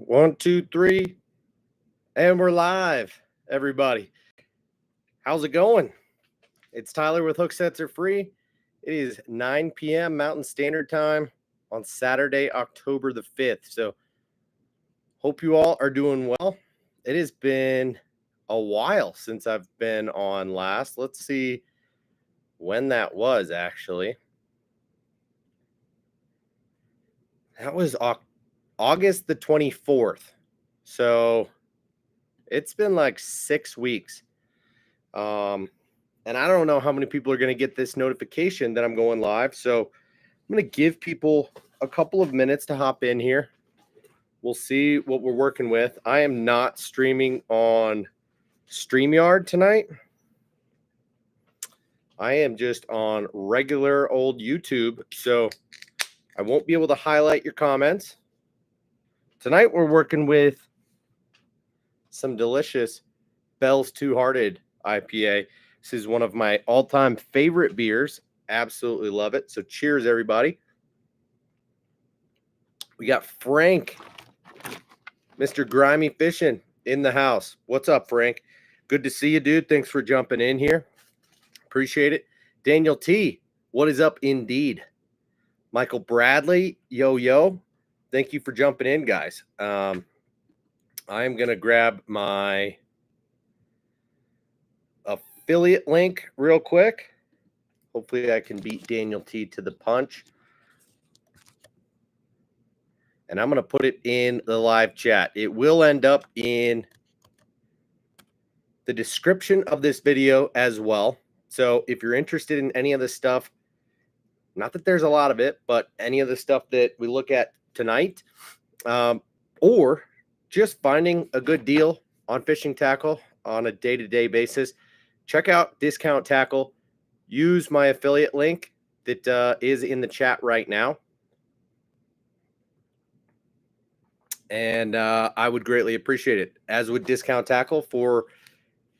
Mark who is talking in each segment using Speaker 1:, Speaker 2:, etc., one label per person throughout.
Speaker 1: 1, 2, 3, and we're live, everybody. How's it going? It's Tyler with Hooksets Are Free. It is 9 p.m. Mountain Standard Time on Saturday, October the 5th. So, hope you all are doing well. It has been a while since I've been on last. Let's see when that was, actually. That was August the 24th. So it's been like 6 weeks. And I don't know how many people are going to get this notification that I'm going live. So I'm going to give people a couple of minutes to hop in here. We'll see what we're working with. I am not streaming on StreamYard tonight. I am just on regular old YouTube. So I won't be able to highlight your comments. Tonight we're working with some delicious Bell's Two Hearted IPA. This is one of my all-time favorite beers. Absolutely love it. So cheers, everybody. We got Frank, Mr. Grimy Fishing, in the house. What's up, Frank? Good to see you, dude. Thanks for jumping in here. Appreciate it. Daniel T, what is up indeed? Michael Bradley, yo. Thank you for jumping in, guys. I am going to grab my affiliate link real quick. Hopefully I can beat Daniel T to the punch. And I'm going to put it in the live chat. It will end up in the description of this video as well. So if you're interested in any of this stuff, not that there's a lot of it, but any of the stuff that we look at tonight, or just finding a good deal on fishing tackle on a day-to-day basis, check out Discount Tackle. Use my affiliate link that is in the chat right now. And I would greatly appreciate it, as would Discount Tackle, for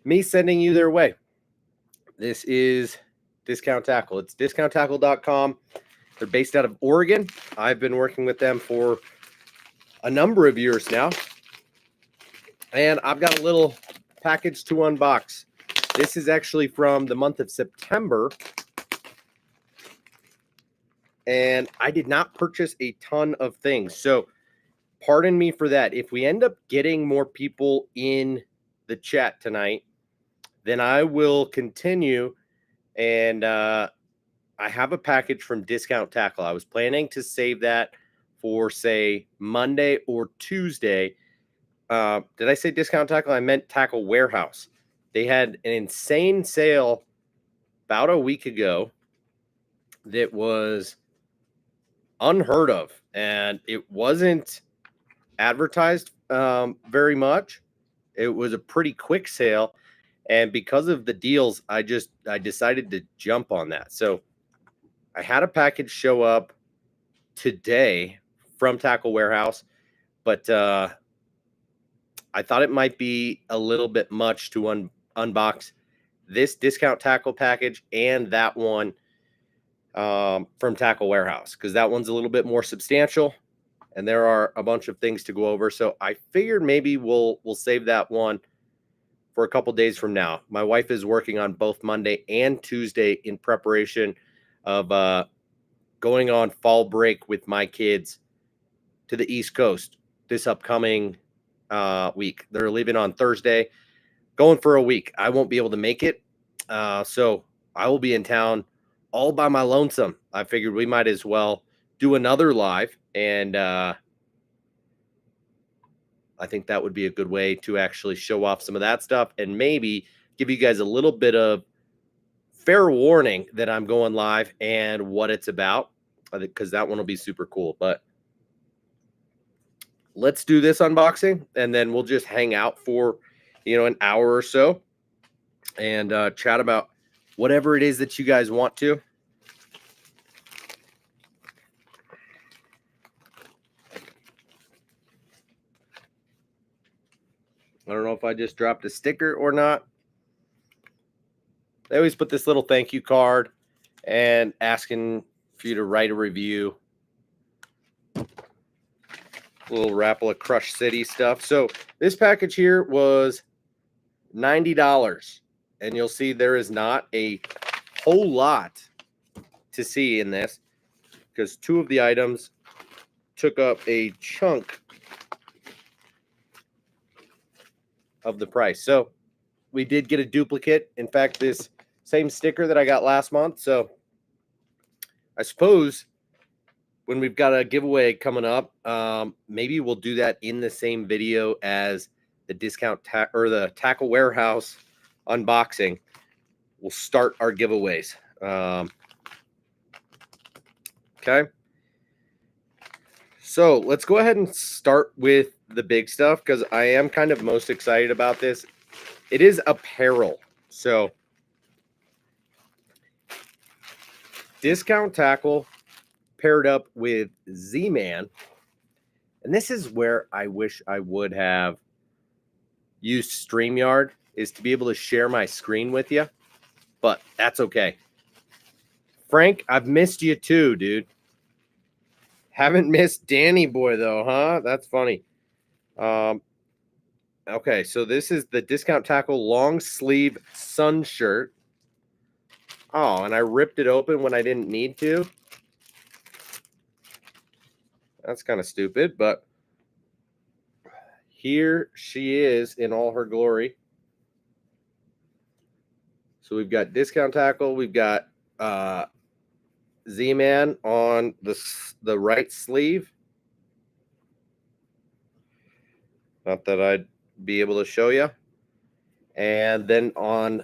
Speaker 1: me sending you their way. This is Discount Tackle. It's discounttackle.com. They're based out of Oregon. I've been working with them for a number of years now. And I've got a little package to unbox. This is actually from the month of September. And I did not purchase a ton of things. So pardon me for that. If we end up getting more people in the chat tonight, then I will continue. And I have a package from Discount Tackle. I was planning to save that for, say, Monday or Tuesday. Did I say Discount Tackle? I meant Tackle Warehouse. They had an insane sale about a week ago that was unheard of, and it wasn't advertised very much. It was a pretty quick sale, and because of the deals, I decided to jump on that. So I had a package show up today from Tackle Warehouse, but I thought it might be a little bit much to unbox this Discount Tackle package and that one from Tackle Warehouse, because that one's a little bit more substantial and there are a bunch of things to go over. So I figured maybe we'll save that one for a couple days from now. My wife is working on both Monday and Tuesday in preparation of going on fall break with my kids to the East Coast this upcoming week. They're leaving on Thursday, going for a week. I won't be able to make it. So I will be in town all by my lonesome. I figured we might as well do another live, and I think that would be a good way to actually show off some of that stuff and maybe give you guys a little bit of fair warning that I'm going live and what it's about, because that one will be super cool. But let's do this unboxing, and then we'll just hang out for, an hour or so and chat about whatever it is that you guys want to. I don't know if I just dropped a sticker or not. They always put this little thank you card and asking for you to write a review. little Rapala Crush City stuff. So this package here was $90. And you'll see there is not a whole lot to see in this because two of the items took up a chunk of the price. So we did get a duplicate. In fact, this same sticker that I got last month. So I suppose when we've got a giveaway coming up, maybe we'll do that in the same video as the or the Tackle Warehouse unboxing. We'll start our giveaways. Okay. So let's go ahead and start with the big stuff because I am kind of most excited about this. It is apparel. So Discount Tackle paired up with Z-Man. And this is where I wish I would have used StreamYard, is to be able to share my screen with you. But that's okay. Frank, I've missed you too, dude. Haven't missed Danny Boy, though, huh? That's funny. Okay, so this is the Discount Tackle long sleeve sun shirt. Oh, and I ripped it open when I didn't need to. That's kind of stupid, but here she is in all her glory. So we've got Discount Tackle. We've got Z-Man on the right sleeve. Not that I'd be able to show you. And then on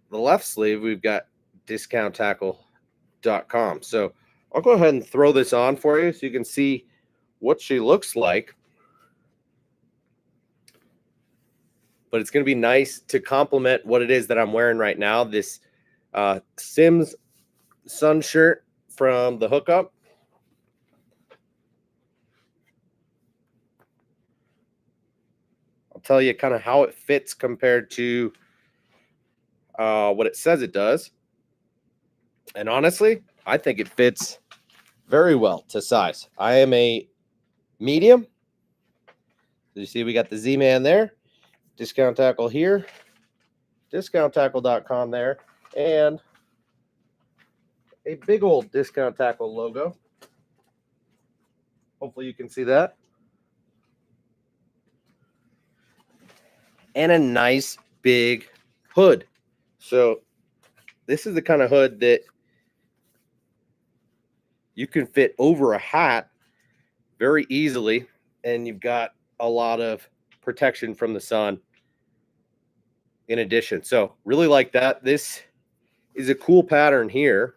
Speaker 1: the left sleeve, we've got discounttackle.com. So I'll go ahead and throw this on for you so you can see what she looks like. But it's going to be nice to complement what it is that I'm wearing right now. This Sims sun shirt from the Hookup. I'll tell you kind of how it fits compared to what it says it does. And honestly, I think it fits very well to size. I am a medium. So you see we got the Z-Man there. Discount Tackle here. Discounttackle.com there. And a big old Discount Tackle logo. Hopefully you can see that. And a nice big hood. So this is the kind of hood that you can fit over a hat very easily. And you've got a lot of protection from the sun in addition. So really like that. This is a cool pattern here.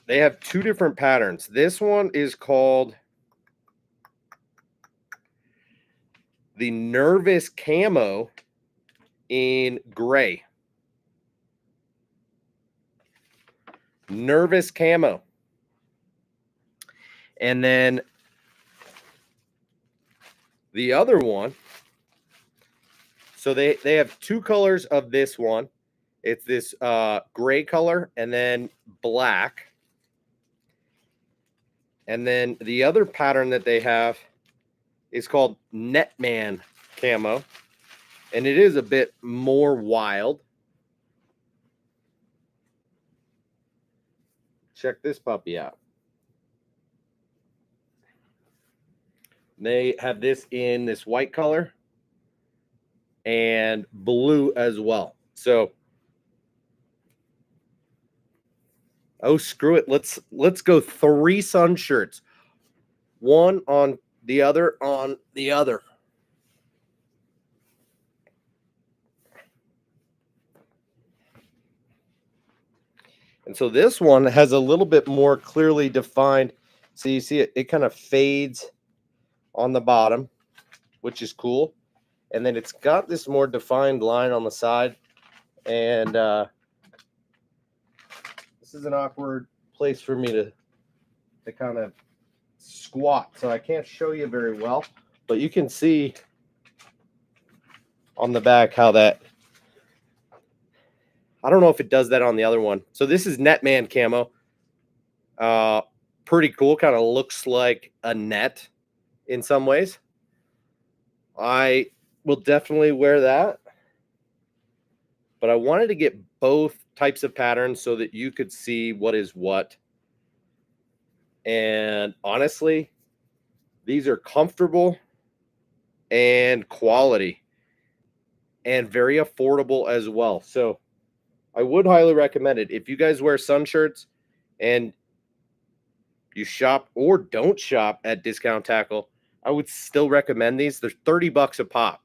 Speaker 1: They have two different patterns. This one is called the Nervous Camo in gray. Nervous Camo. And then the other one, so they have two colors of this one. It's this gray color and then black. And then the other pattern that they have is called Netman Camo. And it is a bit more wild. Check this puppy out. They have this in this white color and blue as well. So, oh, screw it. Let's go 3 sun shirts. One on the other on the other. And so this one has a little bit more clearly defined. So you see it kind of fades on the bottom, which is cool. And then it's got this more defined line on the side. And this is an awkward place for me to kind of squat. So I can't show you very well. But you can see on the back how that, I don't know if it does that on the other one. So this is Netman Camo. pretty cool. Kind of looks like a net in some ways. I will definitely wear that. But I wanted to get both types of patterns so that you could see what is what. And honestly, these are comfortable and quality and very affordable as well. So I would highly recommend it. If you guys wear sun shirts and you shop or don't shop at Discount Tackle, I would still recommend these. They're $30 a pop.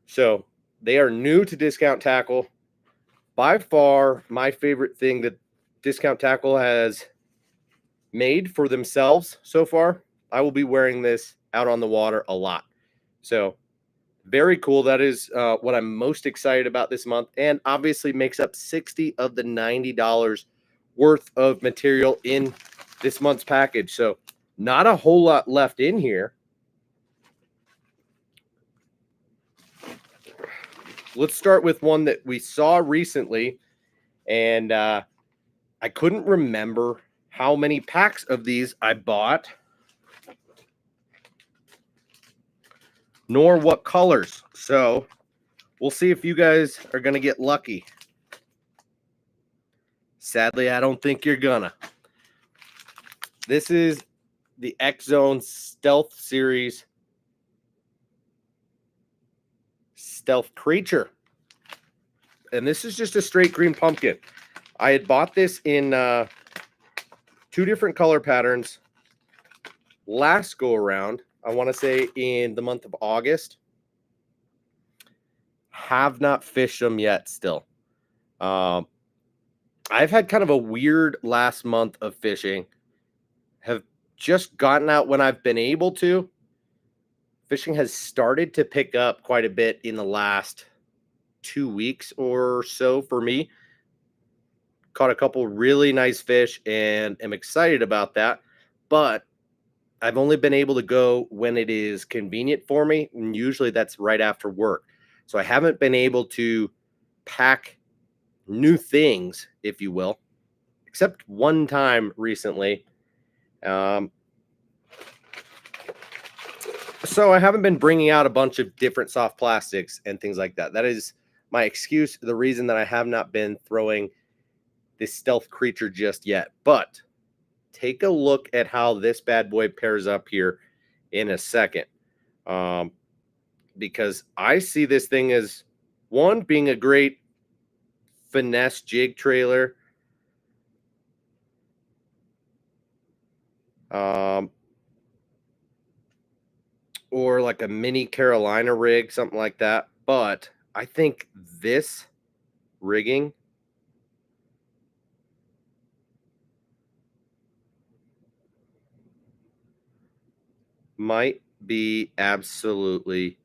Speaker 1: So they are new to Discount Tackle. By far, my favorite thing that Discount Tackle has made for themselves so far. I will be wearing this out on the water a lot. So very cool. That is what I'm most excited about this month, and obviously makes up 60 of the $90 worth of material in this month's package. So not a whole lot left in here. Let's start with one that we saw recently, and I couldn't remember how many packs of these I bought, nor what colors. So we'll see if you guys are going to get lucky. Sadly, I don't think you're gonna. This is the X-Zone Stealth Series Stealth Creature. And this is just a straight green pumpkin. I had bought this in 2 different color patterns last go around. I want to say in the month of August. Have not fished them yet still. I've had kind of a weird last month of fishing. Have just gotten out when I've been able to. Fishing has started to pick up quite a bit in the last 2 weeks or so for me. Caught a couple really nice fish and am excited about that. But I've only been able to go when it is convenient for me, and usually that's right after work. So I haven't been able to pack new things, if you will, except one time recently. So I haven't been bringing out a bunch of different soft plastics and things like that. That is my excuse, the reason that I have not been throwing this Stealth Creature just yet. But take a look at how this bad boy pairs up here in a second. Because I see this thing as, one, being a great finesse jig trailer. Or like a mini Carolina rig, something like that. But I think this rigging might be absolutely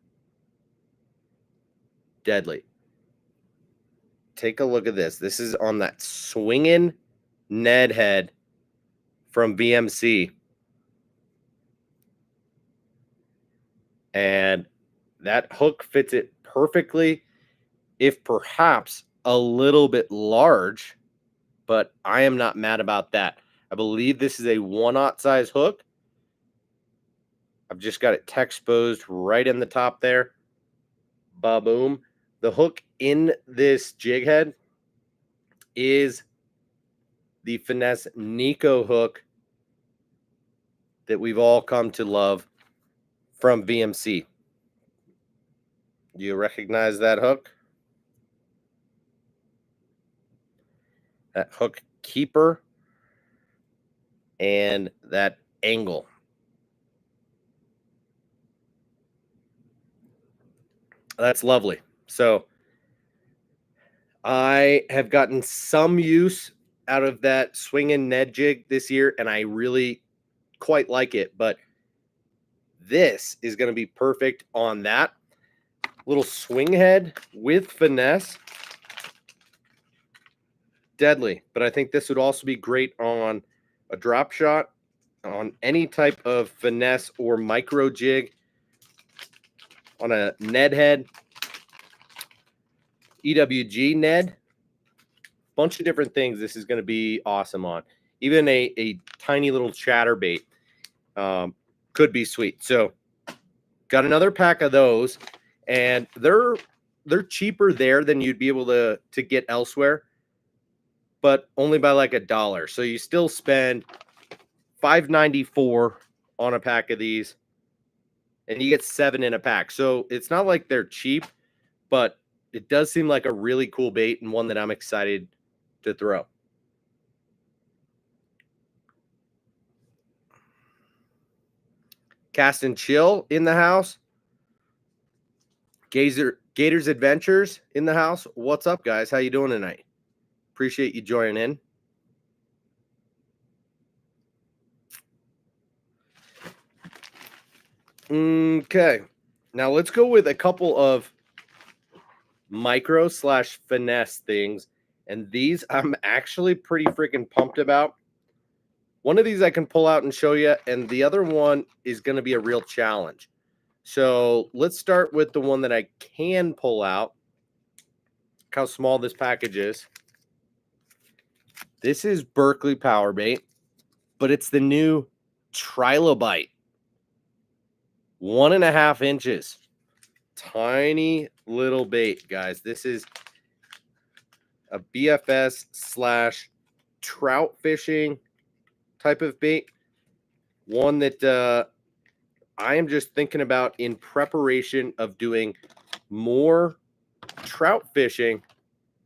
Speaker 1: deadly. Take a look at this. This is on that swinging Ned head from VMC. And that hook fits it perfectly, if perhaps a little bit large, but I am not mad about that. I believe this is a 1/0 size hook. I've just got it exposed right in the top there. Ba-boom. The hook in this jig head is the Finesse Nico hook that we've all come to love from VMC. Do you recognize that hook? That hook keeper and that angle. That's lovely. So I have gotten some use out of that swinging Ned jig this year, and I really quite like it. But this is going to be perfect on that little swing head with finesse. Deadly. But I think this would also be great on a drop shot, on any type of finesse or micro jig, on a Ned head, EWG Ned, bunch of different things this is going to be awesome on. even a tiny little chatterbait could be sweet. So got another pack of those, and they're cheaper there than you'd be able to get elsewhere, but only by like $1. So you still spend $5.94 on a pack of these, and you get 7 in a pack. So it's not like they're cheap, but it does seem like a really cool bait and one that I'm excited to throw. Cast and Chill in the house. Gators Adventures in the house. What's up, guys? How you doing tonight? Appreciate you joining in. Okay. Now let's go with a couple of micro/finesse things. And these I'm actually pretty freaking pumped about. One of these I can pull out and show you, and the other one is going to be a real challenge. So let's start with the one that I can pull out. Look how small this package is. This is Berkeley Power Bait, but it's the new Trilobite. 1.5 inches. Tiny little bait, guys. This is a BFS / trout fishing type of bait. One that I am just thinking about in preparation of doing more trout fishing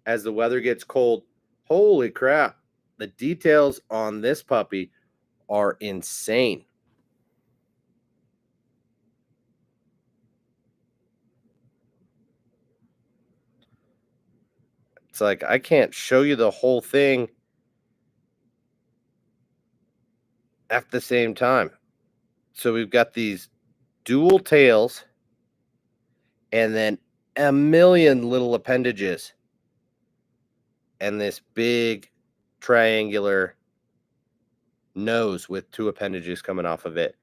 Speaker 1: as the weather gets cold. Holy crap. The details on this puppy are insane. It's like I can't show you the whole thing at the same time. So we've got these dual tails and then a million little appendages and this big triangular nose with 2 appendages coming off of it.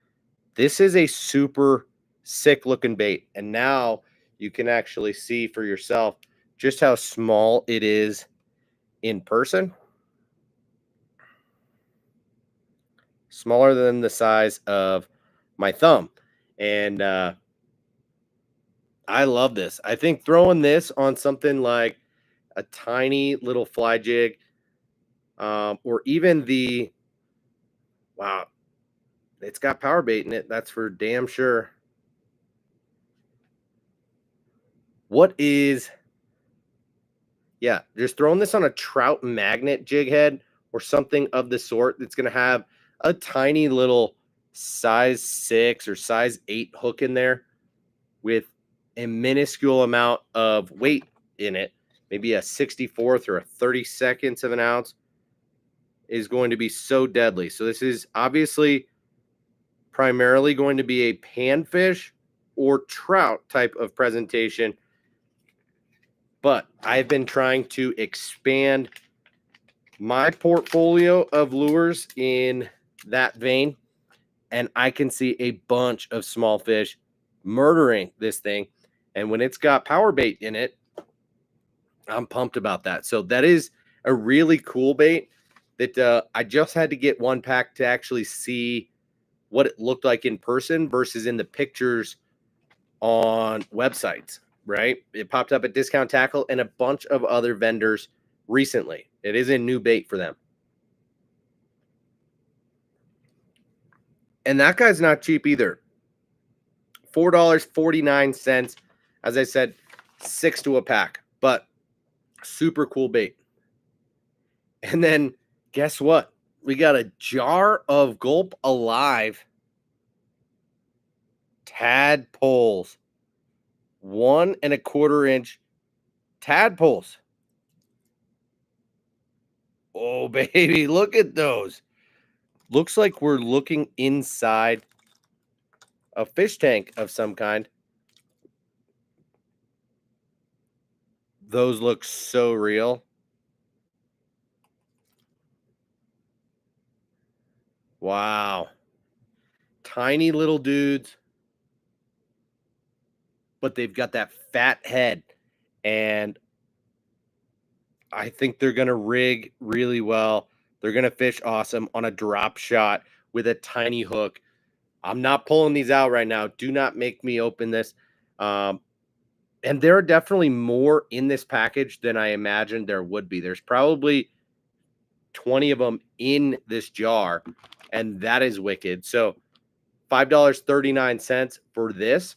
Speaker 1: This is a super sick looking bait. And now you can actually see for yourself just how small it is in person. Smaller than the size of my thumb. And I love this. I think throwing this on something like a tiny little fly jig, or even wow, it's got power bait in it. That's for damn sure. Just throwing this on a trout magnet jig head or something of the sort that's going to have a tiny little size 6 or size 8 hook in there with a minuscule amount of weight in it, maybe a 64th or a 32nd of an ounce, is going to be so deadly. So this is obviously primarily going to be a panfish or trout type of presentation, but I've been trying to expand my portfolio of lures in that vein, and I can see a bunch of small fish murdering this thing. And when it's got power bait in it, I'm pumped about that. So that is a really cool bait that I just had to get one pack to actually see what it looked like in person versus in the pictures on websites, right? It popped up at Discount Tackle and a bunch of other vendors recently. It is a new bait for them. And that guy's not cheap either. $4.49. As I said, 6 to a pack, but super cool bait. And then guess what? We got a jar of Gulp Alive tadpoles. 1.25-inch tadpoles. Oh, baby, look at those. Looks like we're looking inside a fish tank of some kind. Those look so real. Wow. Tiny little dudes, but they've got that fat head. And I think they're going to rig really well They're going to fish awesome on a drop shot with a tiny hook. I'm not pulling these out right now. Do not make me open this. And there are definitely more in this package than I imagined there would be. There's probably 20 of them in this jar, and that is wicked. So $5.39 for this.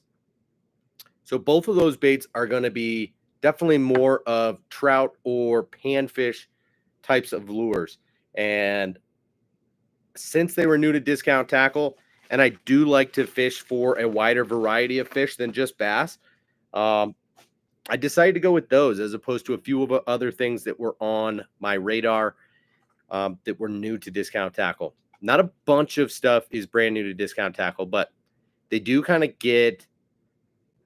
Speaker 1: So both of those baits are going to be definitely more of trout or panfish types of lures. And since they were new to Discount Tackle, and I do like to fish for a wider variety of fish than just bass, I decided to go with those as opposed to a few of other things that were on my radar that were new to Discount Tackle. Not a bunch of stuff is brand new to Discount Tackle, but they do kind of get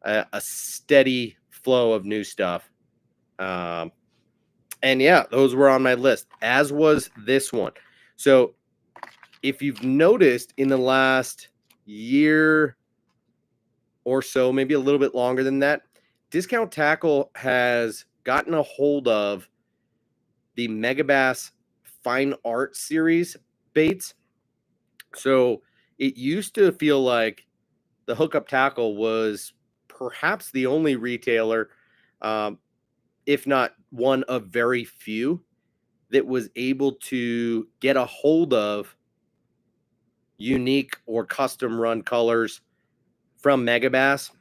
Speaker 1: a steady flow of new stuff. And yeah, those were on my list, as was this one. So if you've noticed in the last year or so, maybe a little bit longer than that, Discount Tackle has gotten a hold of the Megabass Fine Art Series baits. So it used to feel like the Hookup Tackle was perhaps the only retailer, if not one of very few, that was able to get a hold of unique or custom run colors from Megabass.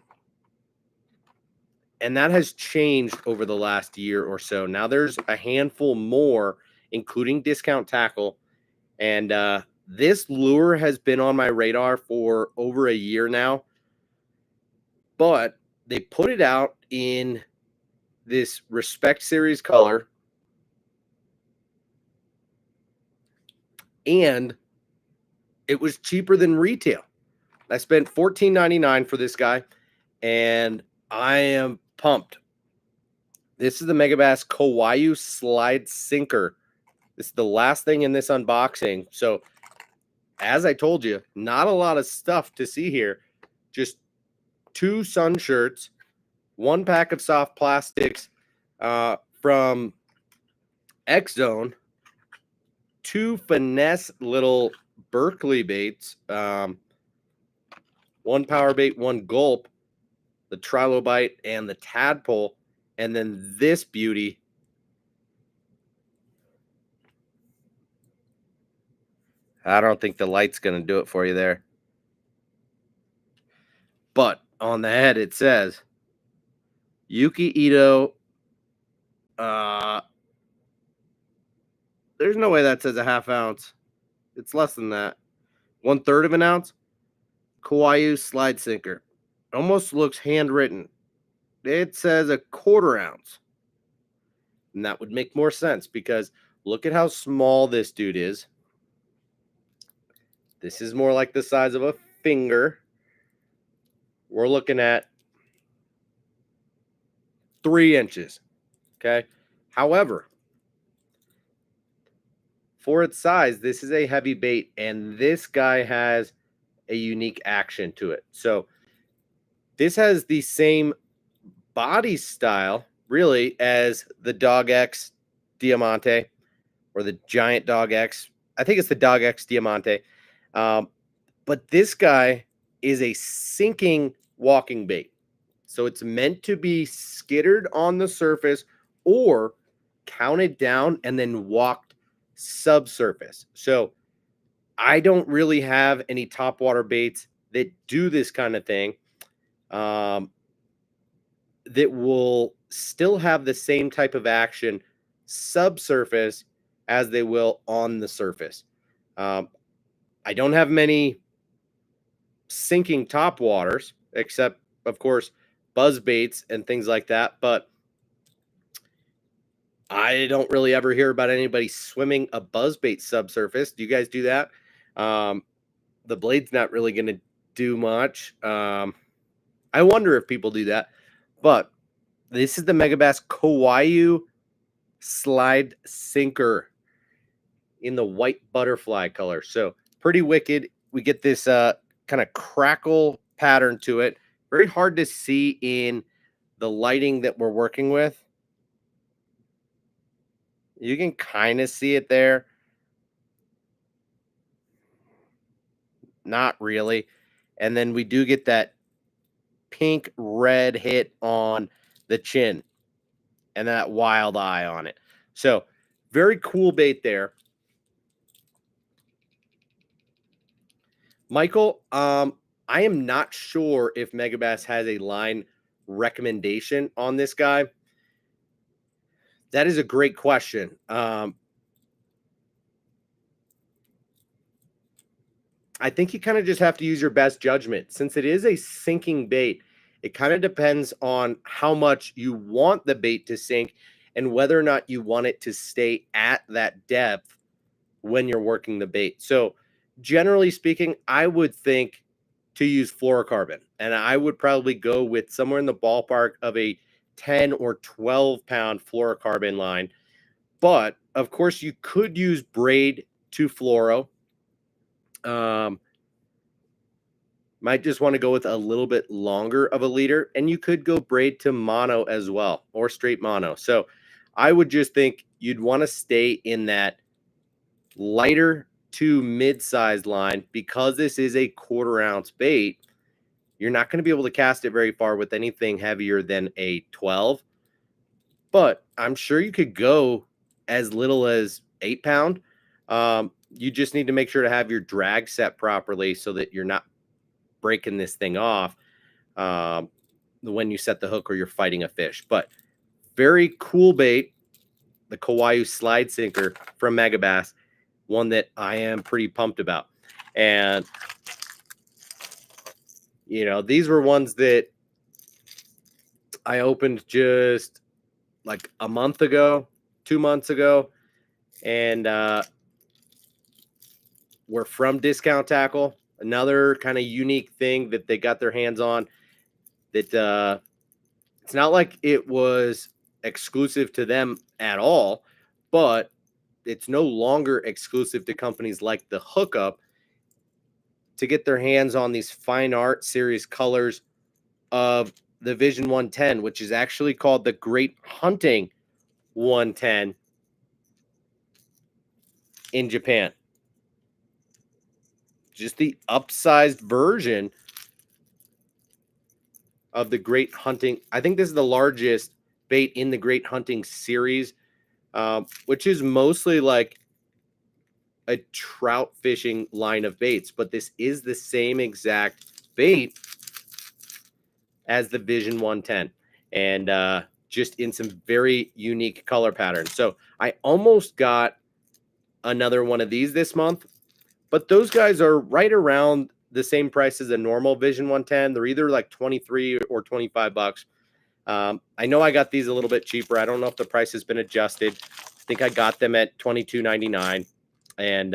Speaker 1: And that has changed over the last year or so. Now there's a handful more, including Discount Tackle. And this lure has been on my radar for over a year now. But they put it out in this Respect Series color. And it was cheaper than retail. I spent $14.99 for this guy, and I am pumped. This is the Megabass Kauai Slide Sinker. This is the last thing in this unboxing. So, as I told you, not a lot of stuff to see here. Just 2 sun shirts, 1 pack of soft plastics from X Zone, 2 finesse little Berkeley baits, 1 power bait, 1 gulp, the trilobite and the tadpole, and then this beauty. I don't think the light's going to do it for you there. But on the head it says Yuki Ito. There's no way that says a half ounce. It's less than that. 1/3 of an ounce. Kauai Slide Sinker. Almost looks handwritten. It says a 1/4 ounce. And that would make more sense because look at how small this dude is. This is more like the size of a finger. We're looking at 3 inches. Okay. However, for its size, this is a heavy bait, and this guy has a unique action to it. So this has the same body style, really, as the Dog X Diamante or the Giant Dog X. I think it's the Dog X Diamante. But this guy is a sinking walking bait. So it's meant to be skittered on the surface or counted down and then walked subsurface. So I don't really have any topwater baits that do this kind of thing, that will still have the same type of action subsurface as they will on the surface. I don't have many sinking topwaters, except, of course, buzz baits and things like that. But I don't really ever hear about anybody swimming a buzzbait subsurface. Do you guys do that? The blade's not really going to do much. I wonder if people do that. But this is the Megabass Kauai Slide Sinker in the white butterfly color. So pretty wicked. We get this kind of crackle pattern to it. Very hard to see in the lighting that we're working with. You can kind of see it there. not really. And then we do get that pink red hit on the chin and that wild eye on it. So very cool bait there. Michael, I am not sure if Megabass has a line recommendation on this guy. That is a great question. I think you kind of just have to use your best judgment. Since it is a sinking bait, it kind of depends on how much you want the bait to sink and whether or not you want it to stay at that depth when you're working the bait. So, generally speaking, I would think to use fluorocarbon, and I would probably go with somewhere in the ballpark of a 10 or 12 pound fluorocarbon line. But of course, you could use braid to fluoro. Might just want to go with a little bit longer of a leader, and you could go braid to mono as well, or straight mono. So I would just think you'd want to stay in that lighter to mid-sized line because this is a 1/4 ounce bait. You're not going to be able to cast it very far with anything heavier than a 12, but I'm sure you could go as little as 8 pound. You just need to make sure to have your drag set properly so that you're not breaking this thing off when you set the hook or you're fighting a fish. But very cool bait, the Kawaii slide sinker from Megabass, one that I am pretty pumped about. And you know, these were ones that I opened just like a month ago, 2 months ago, and we're from Discount Tackle. Another kind of unique thing that they got their hands on that it's not like it was exclusive to them at all, but it's no longer exclusive to companies like the Hookup to get their hands on these fine art series colors of the Vision 110, which is actually called the Great Hunting 110 in Japan. Just the upsized version of the Great Hunting. I think this is the largest bait in the Great Hunting series, which is mostly like a trout fishing line of baits, but this is the same exact bait as the Vision 110, and just in some very unique color patterns. So I almost got another one of these this month, but those guys are right around the same price as a normal Vision 110. They're either like 23 or 25 bucks. I know I got these a little bit cheaper. I don't know if the price has been adjusted. I think I got them at $22.99. And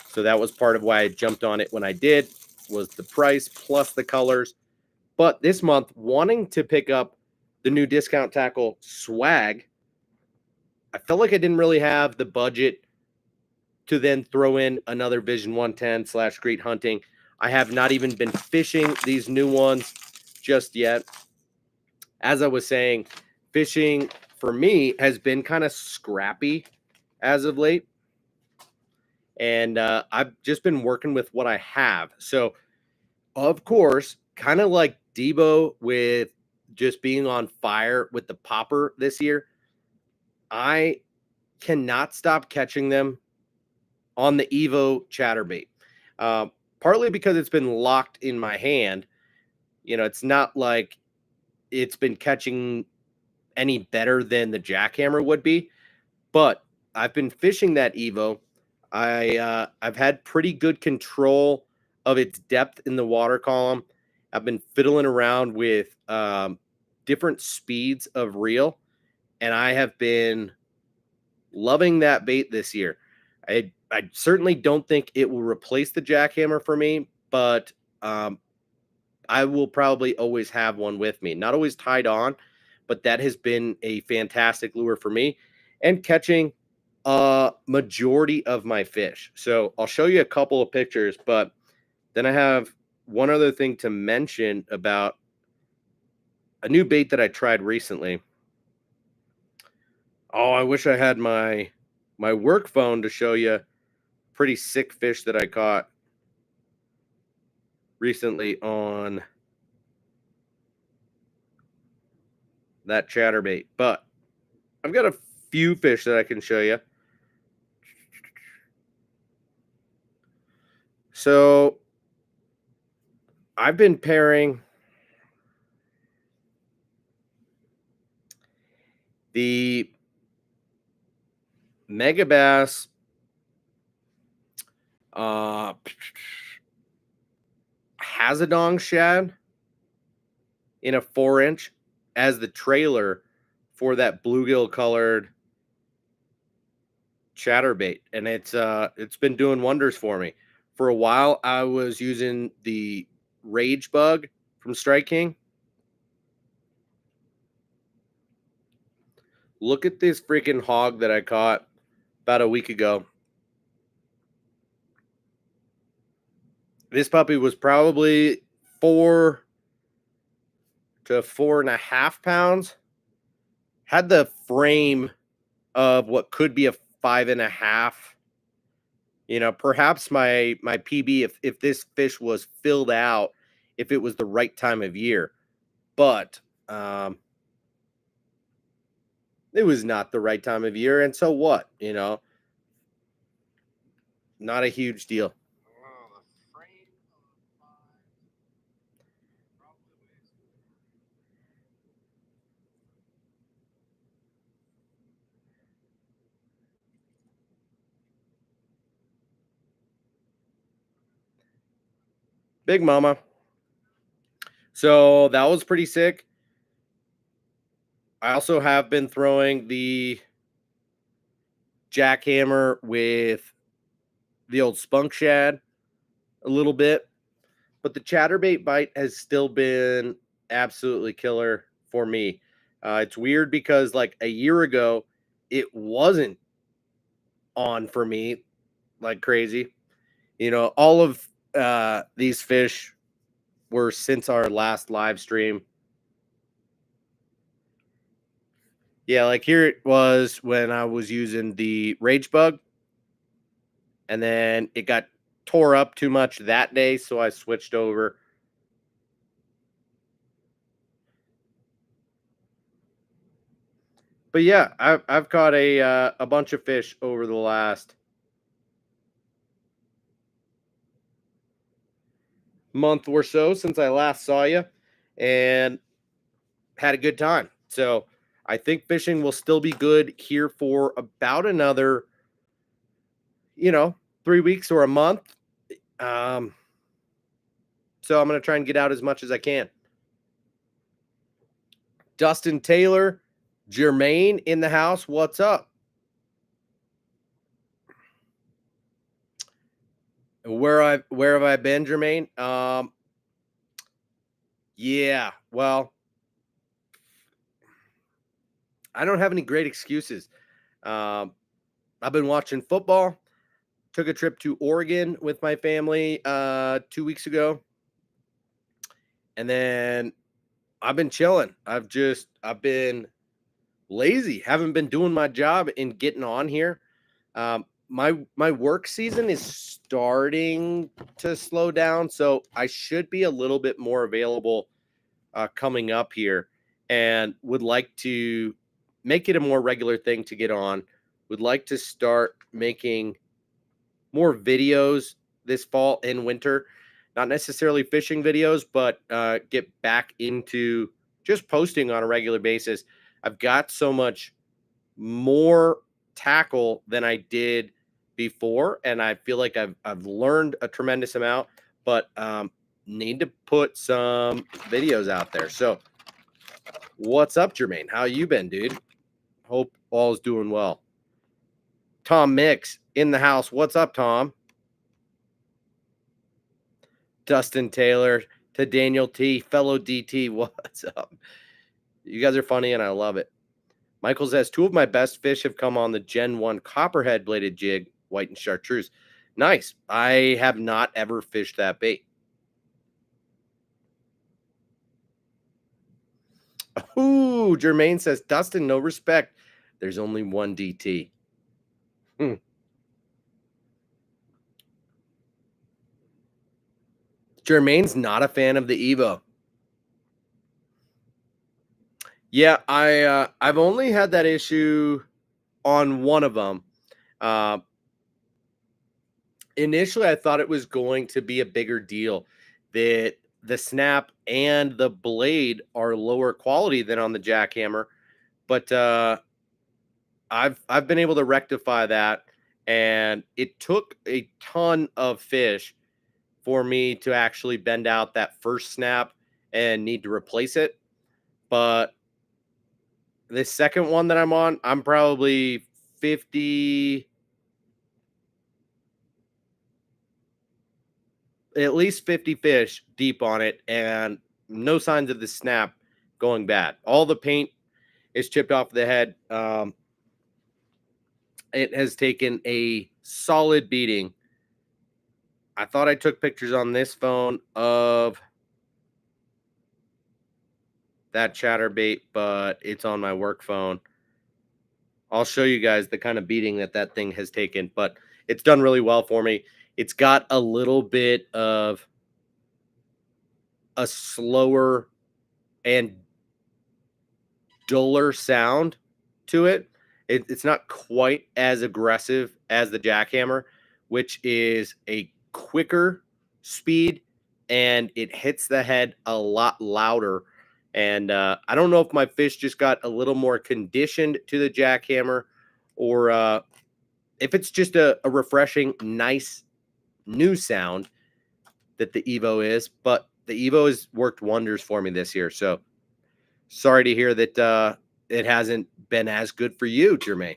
Speaker 1: so that was part of why I jumped on it when I did, was the price plus the colors. But this month, wanting to pick up the new Discount Tackle swag, I felt like I didn't really have the budget to then throw in another Vision 110 / Great Hunting. I have not even been fishing these new ones just yet. As I was saying, fishing for me has been kind of scrappy as of late. And I've just been working with what I have. So, of course, kind of like Debo with just being on fire with the popper this year, I cannot stop catching them on the Evo chatterbait. Partly because it's been locked in my hand. You know, it's not like it's been catching any better than the jackhammer would be, but I've been fishing that Evo. I've had pretty good control of its depth in the water column. I've been fiddling around with different speeds of reel, and I have been loving that bait this year. I certainly don't think it will replace the jackhammer for me, but I will probably always have one with me. Not always tied on, but that has been a fantastic lure for me and catching a majority of my fish. So I'll show you a couple of pictures, but then I have one other thing to mention about a new bait that I tried recently. Oh, I wish I had my work phone to show you pretty sick fish that I caught. recently on that chatterbait, but I've got a few fish that I can show you. So I've been pairing the Megabass Hazadong shad in a 4-inch as the trailer for that bluegill colored chatterbait, and it's been doing wonders for me. For a while I was using the Rage Bug from Strike King. Look at this freaking hog that I caught about a week ago. This puppy was probably 4 to 4.5 pounds. Had the frame of what could be a 5.5. You know, perhaps my PB, if this fish was filled out, if it was the right time of year, but it was not the right time of year, and so what? You know, not a huge deal. Big Mama. So that was pretty sick. I also have been throwing the jackhammer with the old spunk shad a little bit, but the chatterbait bite has still been absolutely killer for me. It's weird because like a year ago, it wasn't on for me like crazy. You know, all of these fish were since our last live stream. Yeah, like here it was when I was using the Rage Bug, and then it got tore up too much that day, so I switched over. But yeah, I've caught a bunch of fish over the last month or so since I last saw you, and had a good time. So I think fishing will still be good here for about another, 3 weeks or a month. Um, so I'm gonna try and get out as much as I can. Dustin Taylor, Jermaine in the house. What's up? Where have I been, Jermaine? Yeah. Well, I don't have any great excuses. Um, I've been watching football. Took a trip to Oregon with my family 2 weeks ago, and then I've been chilling. I've been lazy. Haven't been doing my job in getting on here. My work season is starting to slow down, so I should be a little bit more available coming up here, and would like to make it a more regular thing to get on. Would like to start making more videos this fall and winter. Not necessarily fishing videos, but get back into just posting on a regular basis. I've got so much more tackle than I did before, and I feel like I've learned a tremendous amount, but need to put some videos out there. So, what's up, Jermaine? How you been, dude? Hope all's doing well. Tom Mix in the house. What's up, Tom? Dustin Taylor to Daniel T, fellow DT. What's up? You guys are funny, and I love it. Michael says, 2 of my best fish have come on the Gen 1 copperhead bladed jig, white and chartreuse. Nice. I have not ever fished that bait. Ooh, Jermaine says, Dustin, no respect. There's only one DT. Jermaine's not a fan of the Evo. Yeah, I've only had that issue on one of them. Uh, Initially, I thought it was going to be a bigger deal that the snap and the blade are lower quality than on the jackhammer, but I've been able to rectify that, and it took a ton of fish for me to actually bend out that first snap and need to replace it. But the second one that I'm on, I'm probably 50, at least 50 fish deep on it, and no signs of the snap going bad. All the paint is chipped off the head. It has taken a solid beating. I thought I took pictures on this phone of that chatterbait, but it's on my work phone. I'll show you guys the kind of beating that thing has taken, but it's done really well for me. It's got a little bit of a slower and duller sound to it. It's not quite as aggressive as the jackhammer, which is a quicker speed, and it hits the head a lot louder. And I don't know if my fish just got a little more conditioned to the jackhammer, or if it's just a refreshing, nice new sound that the Evo is. But the Evo has worked wonders for me this year. So sorry to hear that it hasn't been as good for you, Jermaine.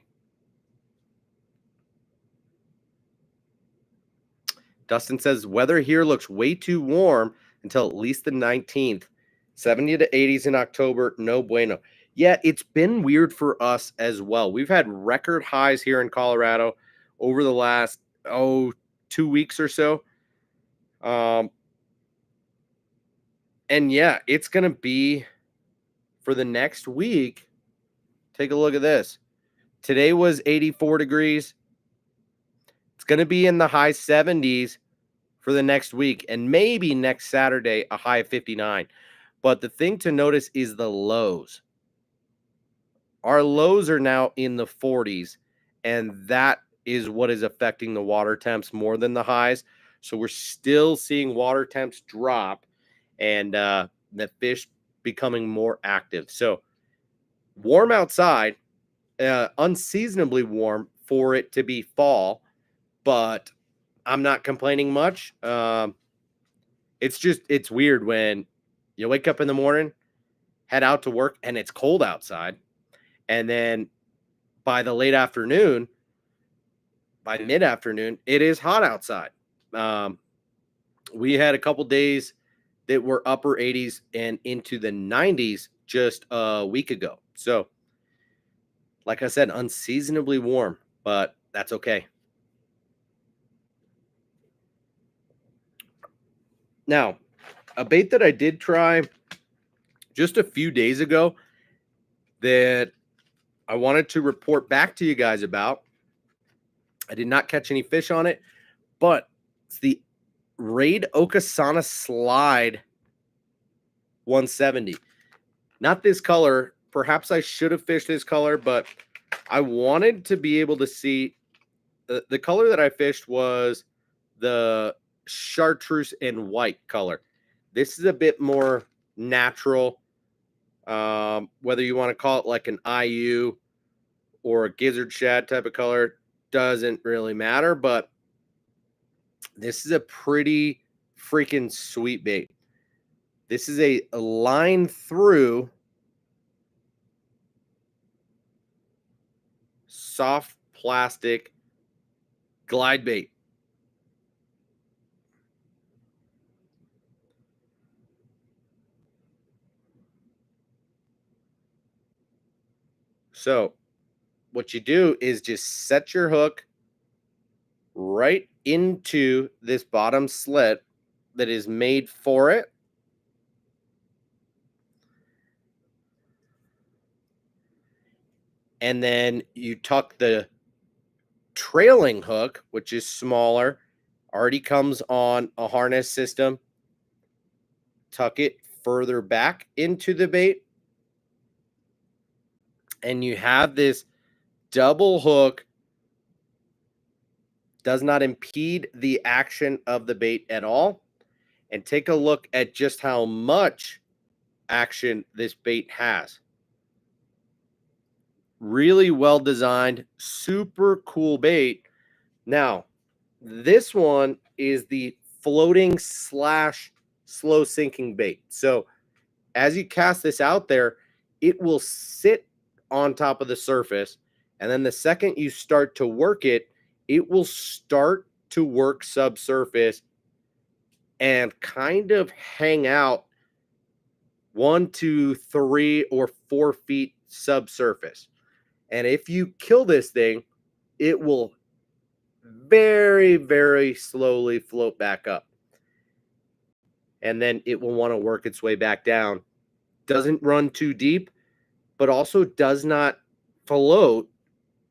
Speaker 1: Dustin says weather here looks way too warm until at least the 19th. 70 to 80s in October, no bueno. Yeah, it's been weird for us as well. We've had record highs here in Colorado over the last 2 weeks or so. And yeah, it's going to be for the next week. Take a look at this. Today was 84 degrees. It's going to be in the high 70s for the next week, and maybe next Saturday, a high of 59. But the thing to notice is the lows. Our lows are now in the 40s, and that is what is affecting the water temps more than the highs. So we're still seeing water temps drop, and the fish becoming more active. So warm outside, unseasonably warm for it to be fall, but I'm not complaining much. It's weird when you wake up in the morning, head out to work, and it's cold outside. And then by the late afternoon, by mid-afternoon, it is hot outside. We had a couple days that were upper 80s and into the 90s just a week ago. So, like I said, unseasonably warm, but that's okay. Now, a bait that I did try just a few days ago that I wanted to report back to you guys about. I did not catch any fish on it, but it's the Raid Okasana Slide 170. Not this color. Perhaps I should have fished this color, but I wanted to be able to see the color that I fished was the chartreuse and white color. This is a bit more natural. Whether you want to call it like an IU or a gizzard shad type of color doesn't really matter, but this is a pretty freaking sweet bait. This is a line through soft plastic glide bait. So what you do is just set your hook right into this bottom slit that is made for it. And then you tuck the trailing hook, which is smaller, already comes on a harness system, tuck it further back into the bait. And you have this double hook, does not impede the action of the bait at all. And take a look at just how much action this bait has. Really well designed, super cool bait. Now, this one is the floating / slow sinking bait. So as you cast this out there, it will sit on top of the surface. And then the second you start to work it, it will start to work subsurface and kind of hang out 1 to 3 or 4 feet subsurface. And if you kill this thing, it will very, very slowly float back up. And then it will want to work its way back down. Doesn't run too deep, but also does not float,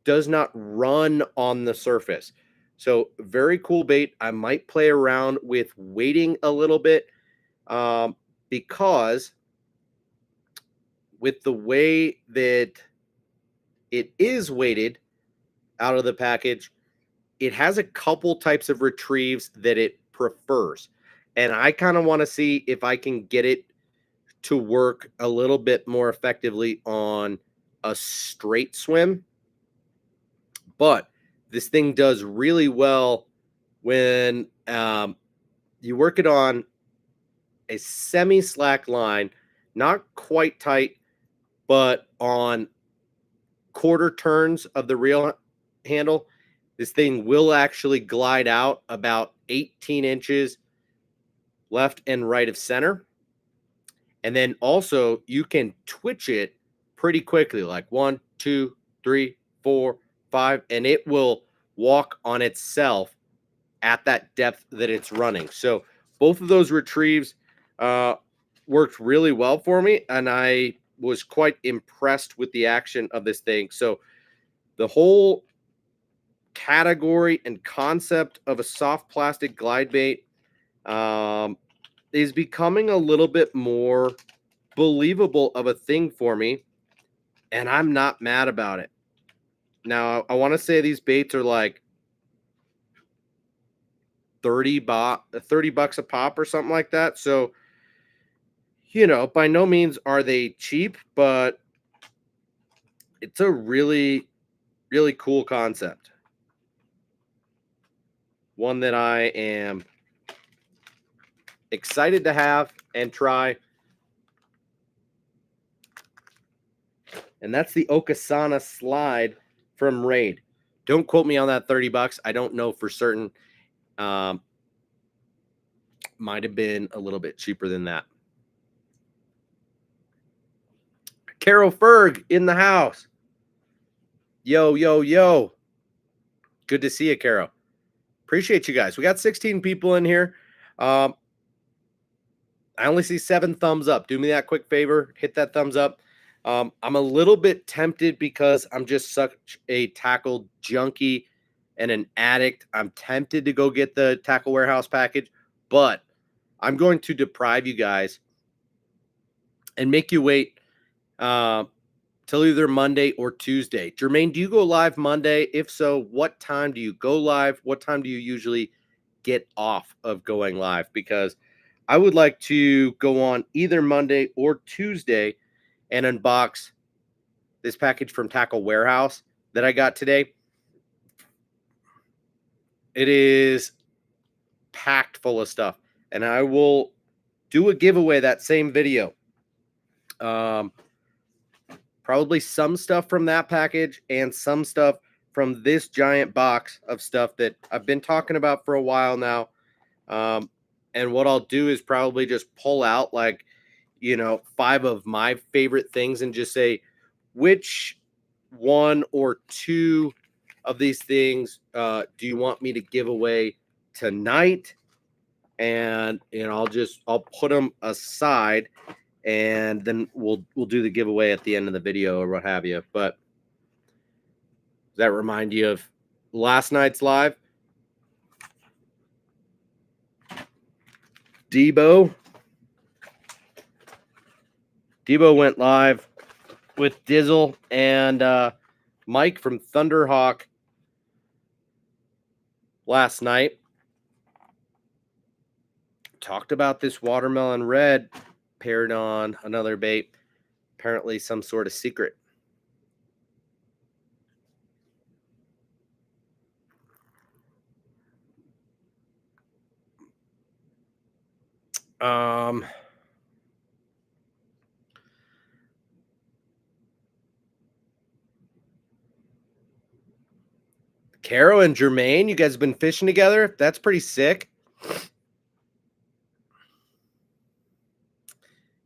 Speaker 1: does not run on the surface. So very cool bait. I might play around with weighting a little bit because with the way that it is weighted out of the package, it has a couple types of retrieves that it prefers. And I kind of want to see if I can get it to work a little bit more effectively on a straight swim. But this thing does really well when you work it on a semi-slack line, not quite tight, but on quarter turns of the reel handle. This thing will actually glide out about 18 inches left and right of center. And then also you can twitch it pretty quickly, like 1, 2, 3, 4, 5, and it will walk on itself at that depth that it's running. So both of those retrieves worked really well for me, and I was quite impressed with the action of this thing. So the whole category and concept of a soft plastic glide bait is becoming a little bit more believable of a thing for me, and I'm not mad about it. Now, I want to say these baits are like 30 bucks a pop or something like that. So, you know, by no means are they cheap, but it's a really, really cool concept. One that I am excited to have and try. And that's the Okasana slide from Raid. Don't quote me on that 30 bucks. I don't know for certain. Might have been a little bit cheaper than that. Carol Ferg in the house. Yo, yo, yo. Good to see you, Carol. Appreciate you guys. We got 16 people in here. I only see 7 thumbs up. Do me that quick favor. Hit that thumbs up. I'm a little bit tempted because I'm just such a tackle junkie and an addict. I'm tempted to go get the Tackle Warehouse package, but I'm going to deprive you guys and make you wait till either Monday or Tuesday. Jermaine, do you go live Monday? If so, what time do you go live? What time do you usually get off of going live? Because I would like to go on either Monday or Tuesday and unbox this package from Tackle Warehouse that I got today. It is packed full of stuff, and I will do a giveaway that same video. Probably some stuff from that package and some stuff from this giant box of stuff that I've been talking about for a while now. And what I'll do is probably just pull out like, 5 of my favorite things and just say which 1 or 2 of these things do you want me to give away tonight? And I'll put them aside, and then we'll do the giveaway at the end of the video or what have you. But does that remind you of last night's live? Debo Debo went live with Dizzle and Mike from Thunderhawk last night. Talked about this watermelon red paired on another bait. Apparently some sort of secret. Caro and Jermaine, you guys have been fishing together? That's pretty sick.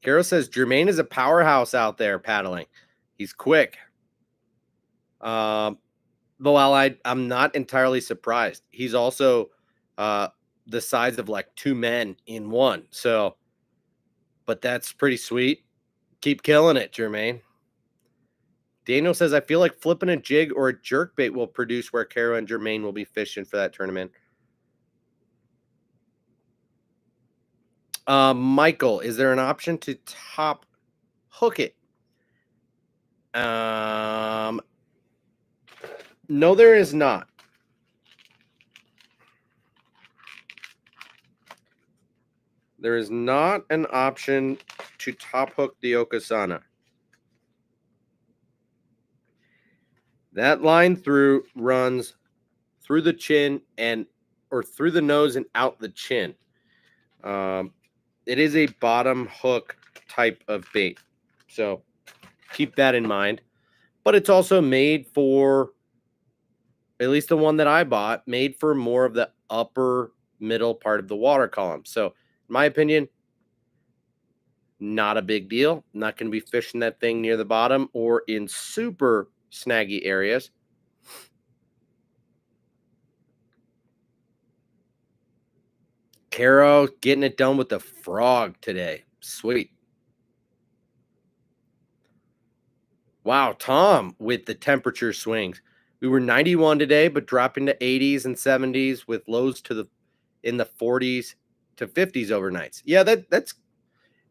Speaker 1: Caro says Jermaine is a powerhouse out there paddling. He's quick. Well, I'm not entirely surprised. He's also the size of like two men in one. So, but that's pretty sweet. Keep killing it, Jermaine. Daniel says, I feel like flipping a jig or a jerkbait will produce where Caro and Jermaine will be fishing for that tournament. Michael, is there an option to top hook it? No, there is not. There is not an option to top hook the Okasana. That line through runs through the chin or through the nose and out the chin. It is a bottom hook type of bait. So keep that in mind. But it's also made for, at least the one that I bought, made for more of the upper middle part of the water column. So in my opinion, not a big deal. Not going to be fishing that thing near the bottom or in super snaggy areas. Caro getting it done with the frog today. Sweet. Wow, Tom with the temperature swings. We were 91 today, but dropping to 80s and 70s with lows in the 40s to 50s overnights. Yeah, that's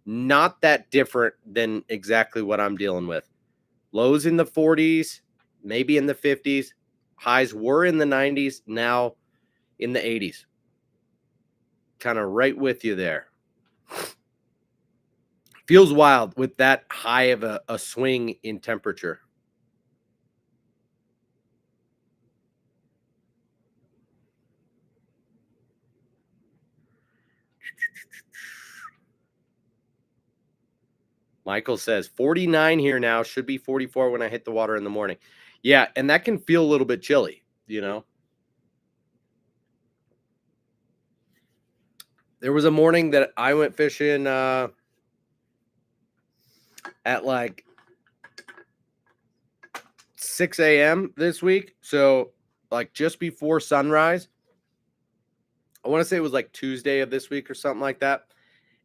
Speaker 1: not that different than exactly what I'm dealing with. Lows in the 40s, maybe in the 50s. Highs were in the 90s, now in the 80s. Kind of right with you there. Feels wild with that high of a swing in temperature. Michael says 49 here now, should be 44 when I hit the water in the morning. Yeah, and that can feel a little bit chilly, you know. There was a morning that I went fishing at like 6 a.m. this week. So like just before sunrise. I want to say it was like Tuesday of this week or something like that.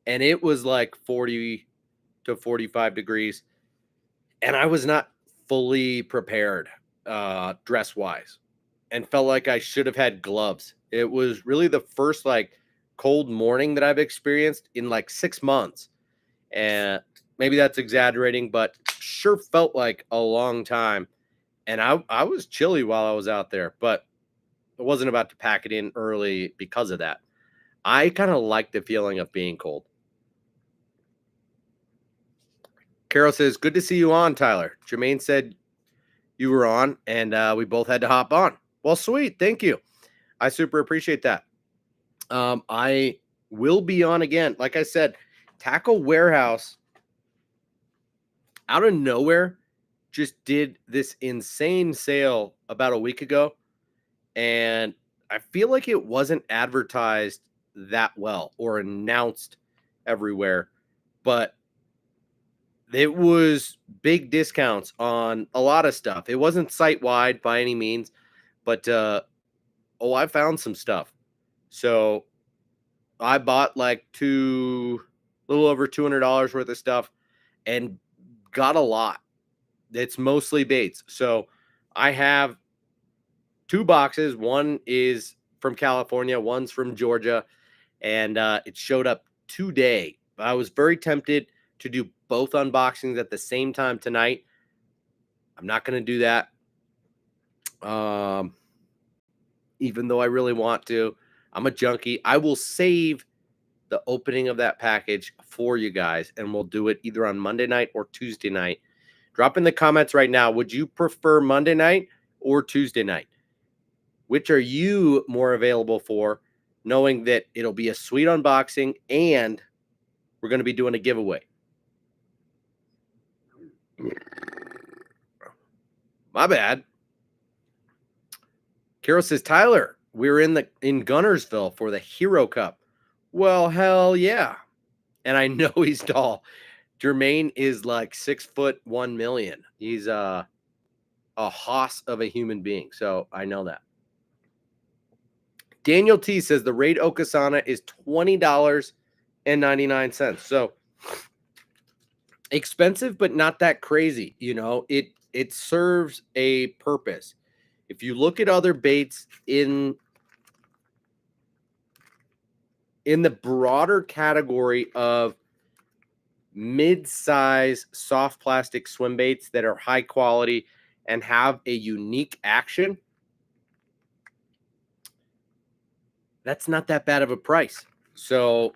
Speaker 1: And it was like 40 to 45 degrees. And I was not fully prepared dress wise and felt like I should have had gloves. It was really the first like cold morning that I've experienced in like 6 months. And maybe that's exaggerating, but sure felt like a long time. And I was chilly while I was out there, but I wasn't about to pack it in early because of that. I kind of like the feeling of being cold. Carol says, good to see you on, Tyler. Jermaine said you were on, and we both had to hop on. Well, sweet. Thank you. I super appreciate that. I will be on again. Like I said, Tackle Warehouse out of nowhere just did this insane sale about a week ago. And I feel like it wasn't advertised that well or announced everywhere, but it was big discounts on a lot of stuff. It wasn't site wide by any means, but I found some stuff. So I bought like little over $200 worth of stuff and got a lot. It's mostly baits. So I have 2 boxes. One is from California, one's from Georgia, and it showed up today. I was very tempted to do both unboxings at the same time tonight. I'm not going to do that. Even though I really want to. I'm a junkie. I will save the opening of that package for you guys, and we'll do it either on Monday night or Tuesday night. Drop in the comments right now. Would you prefer Monday night or Tuesday night? Which are you more available for, knowing that it'll be a sweet unboxing and we're going to be doing a giveaway? My bad. Carol says, Tyler, we're in Gunnersville for the Hero Cup. Well, hell yeah. And I know he's tall. Jermaine is like 6'1" million. He's a hoss of a human being. So I know that. Daniel T says the Raid Okasana is $20.99. So expensive, but not that crazy. You know, it serves a purpose. If you look at other baits in the broader category of mid-size soft plastic swim baits that are high quality and have a unique action, that's not that bad of a price. So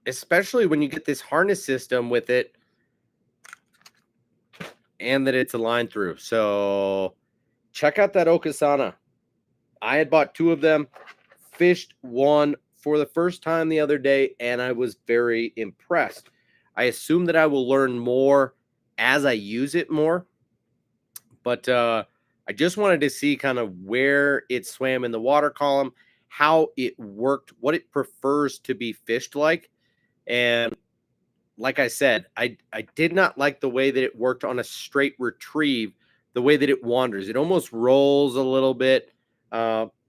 Speaker 1: especially when you get this harness system with it and that it's a line through. So check out that Okasana. I had bought 2 of them, fished one for the first time the other day, and I was very impressed. I assume that I will learn more as I use it more, but I just wanted to see kind of where it swam in the water column, how it worked, what it prefers to be fished like. And like I said, I did not like the way that it worked on a straight retrieve, the way that it wanders. It almost rolls a little bit,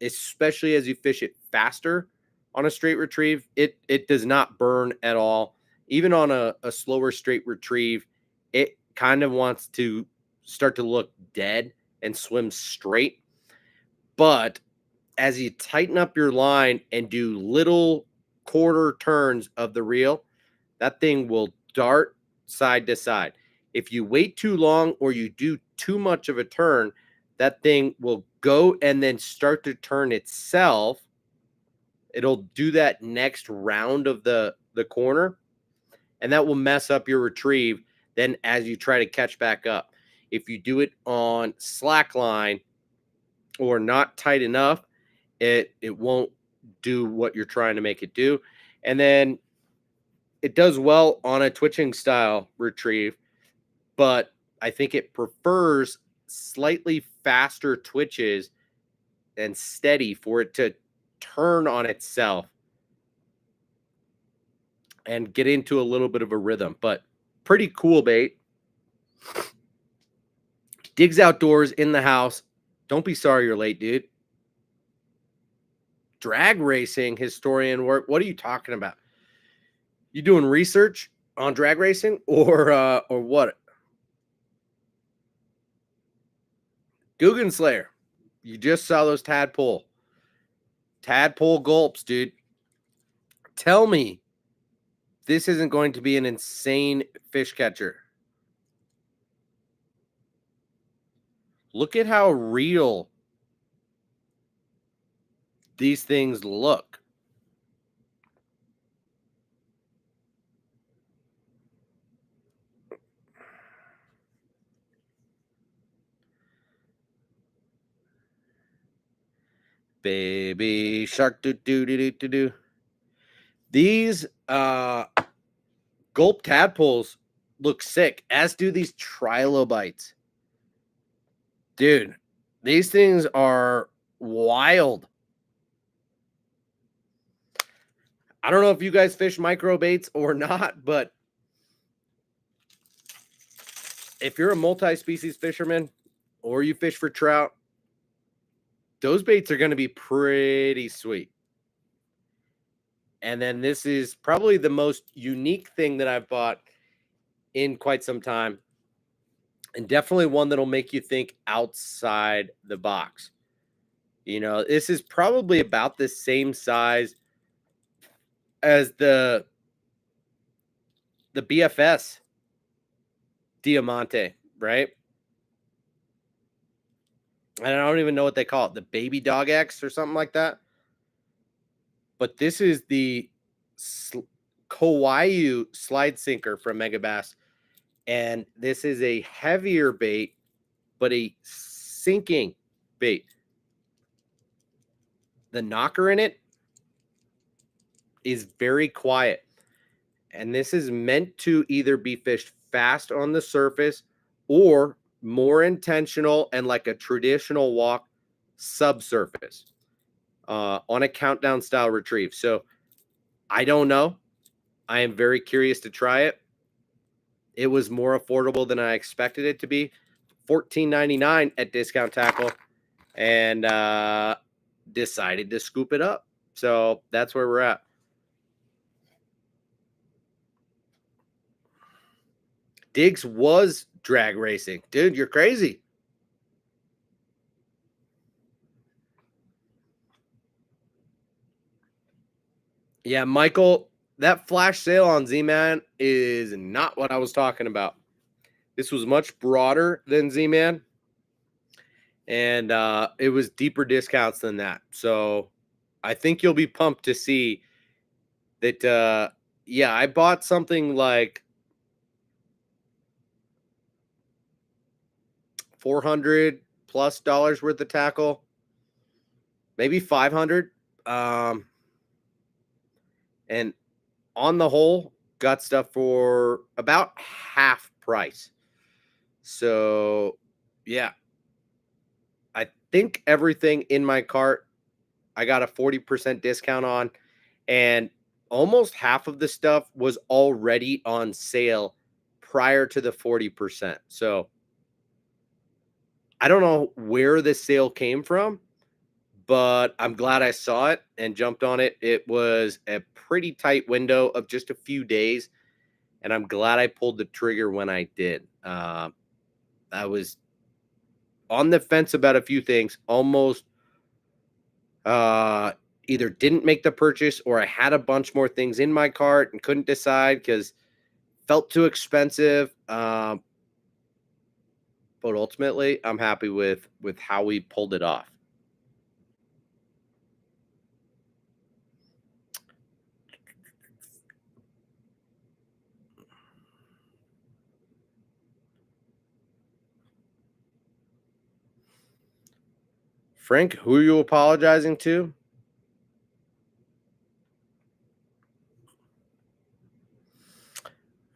Speaker 1: especially as you fish it faster on a straight retrieve. It does not burn at all. Even on a slower straight retrieve, it kind of wants to start to look dead and swim straight. But as you tighten up your line and do little quarter turns of the reel, that thing will dart side to side. If you wait too long or you do too much of a turn, that thing will go and then start to turn itself. It'll do that next round of the corner, and that will mess up your retrieve then as you try to catch back up. If you do it on slack line or not tight enough, it won't do what you're trying to make it do. And then it does well on a twitching style retrieve, but I think it prefers slightly faster twitches and steady for it to turn on itself and get into a little bit of a rhythm. But pretty cool bait. Digs Outdoors in the house. Don't be sorry you're late, dude. Drag racing historian work. What are you talking about? You doing research on drag racing or what? Guggen Slayer. You just saw those tadpole gulps, dude. Tell me this isn't going to be an insane fish catcher. Look at how real these things look. Baby shark do do do do do do. These gulp tadpoles look sick, as do these trilobites. Dude, these things are wild. I don't know if you guys fish micro baits or not, but if you're a multi-species fisherman or you fish for trout, those baits are going to be pretty sweet. And then this is probably the most unique thing that I've bought in quite some time, and definitely one that'll make you think outside the box. You know, this is probably about the same size as the the BFS Diamante, right? And I don't even know what they call it, the Baby Dog X or something like that. But this is the Kauai slide sinker from Megabass. And this is a heavier bait, but a sinking bait. The knocker in it is very quiet. And this is meant to either be fished fast on the surface or more intentional and like a traditional walk subsurface on a countdown style retrieve. So I don't know. I am very curious to try it. It was more affordable than I expected it to be. $14.99 at Discount Tackle, and decided to scoop it up. So that's where we're at. Diggs was drag racing. Dude, you're crazy. Yeah, Michael, that flash sale on Z-Man is not what I was talking about. This was much broader than Z-Man, and it was deeper discounts than that. So I think you'll be pumped to see that, yeah, I bought something like $400+ worth of tackle, maybe 500. And on the whole, got stuff for about half price. So, yeah, I think everything in my cart I got a 40% discount on, and almost half of the stuff was already on sale prior to the 40%. So, I don't know where this sale came from, but I'm glad I saw it and jumped on it. It was a pretty tight window of just a few days, and I'm glad I pulled the trigger when I did. I was on the fence about a few things, almost either didn't make the purchase or I had a bunch more things in my cart and couldn't decide because felt too expensive. But ultimately, I'm happy with how we pulled it off. Frank, who are you apologizing to?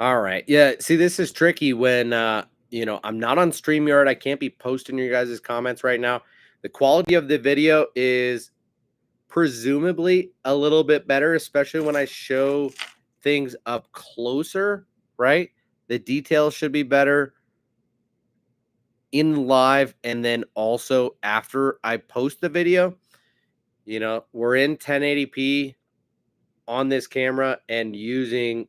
Speaker 1: All right. Yeah. See, this is tricky when, I'm not on StreamYard. I can't be posting your guys' comments right now. The quality of the video is presumably a little bit better, especially when I show things up closer, right? The details should be better in live and then also after I post the video. We're in 1080p on this camera and using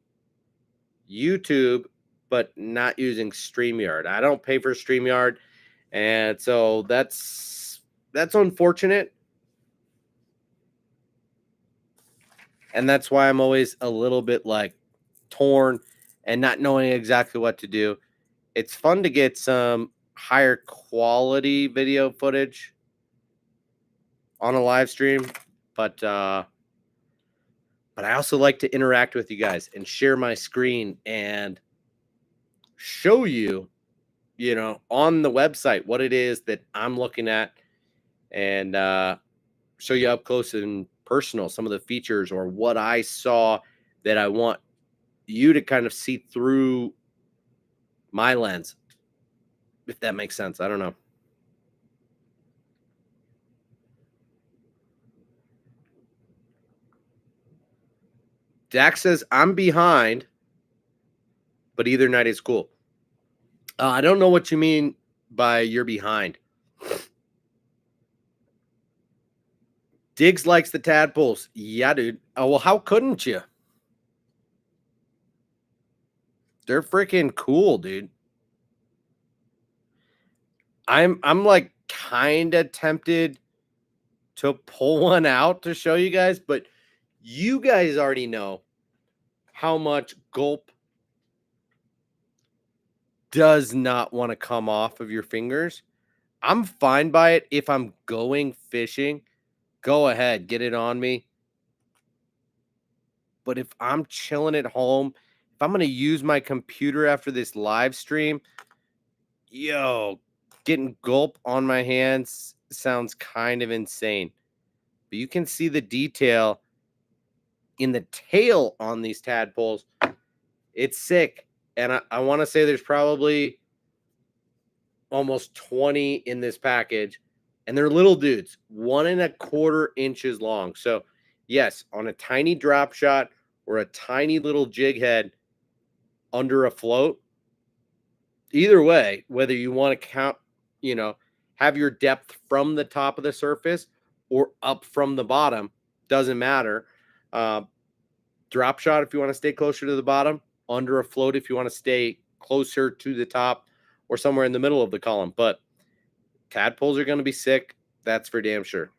Speaker 1: YouTube, but not using StreamYard. I don't pay for StreamYard, and so that's unfortunate. And that's why I'm always a little bit like torn and not knowing exactly what to do. It's fun to get some higher quality video footage on a live stream, but I also like to interact with you guys and share my screen and show you, on the website what it is that I'm looking at and show you up close and personal some of the features or what I saw that I want you to kind of see through my lens, if that makes sense. I don't know. Dax says, I'm behind, but either night is cool. I don't know what you mean by you're behind. Diggs likes the tadpoles. Yeah, dude. Oh, well, how couldn't you? They're freaking cool, dude. I'm like kind of tempted to pull one out to show you guys, but you guys already know how much gulp does not want to come off of your fingers. I'm fine by it if I'm going fishing. Go ahead, get it on me. But if I'm chilling at home, if I'm going to use my computer after this live stream, yo, getting gulp on my hands sounds kind of insane. But you can see the detail in the tail on these tadpoles. It's sick. And I want to say there's probably almost 20 in this package. And they're little dudes, 1.25 inches long. So, yes, on a tiny drop shot or a tiny little jig head under a float, either way, whether you want to count, have your depth from the top of the surface or up from the bottom, doesn't matter. Uh, Drop shot if you want to stay closer to the bottom, under a float if you want to stay closer to the top or somewhere in the middle of the column. But tadpoles are going to be sick. That's for damn sure.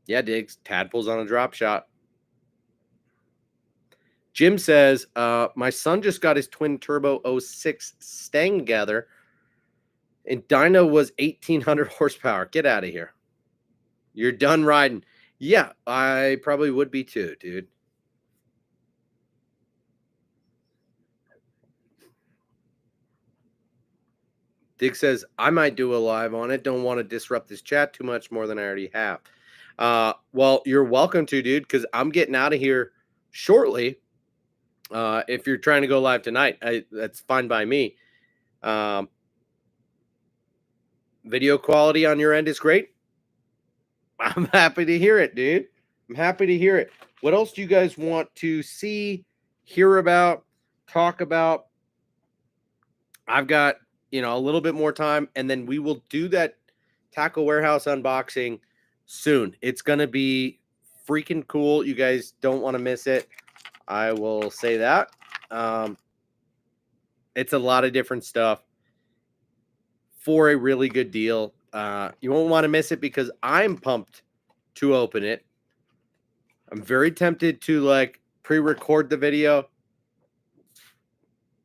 Speaker 1: Yeah, Diggs, tadpoles on a drop shot. Jim says, my son just got his twin turbo 06 Stang together, and dyno was 1,800 horsepower. Get out of here. You're done riding. Yeah, I probably would be too, dude. Dick says, I might do a live on it. Don't want to disrupt this chat too much more than I already have. Well, you're welcome to, dude, because I'm getting out of here shortly. If you're trying to go live tonight, that's fine by me. Video quality on your end is great. I'm happy to hear it, dude. I'm happy to hear it. What else do you guys want to see, hear about, talk about? I've got, a little bit more time, and then we will do that Tackle Warehouse unboxing soon. It's going to be freaking cool. You guys don't want to miss it. I will say that. It's a lot of different stuff for a really good deal. You won't want to miss it because I'm pumped to open it. I'm very tempted to pre-record the video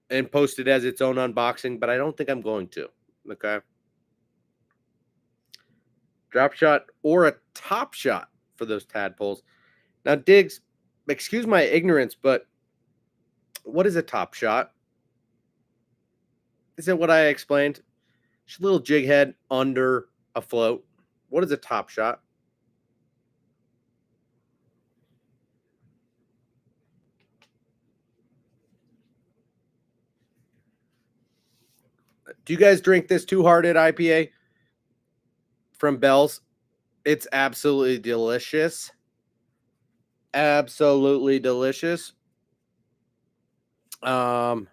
Speaker 1: and post it as its own unboxing, but I don't think I'm going to. Okay. Drop shot or a top shot for those tadpoles. Now, Diggs, excuse my ignorance, but what is a top shot? Is it what I explained? Just a little jig head under a float. What is a top shot? Do you guys drink this Two Hearted IPA from Bell's? It's absolutely delicious. Absolutely delicious. It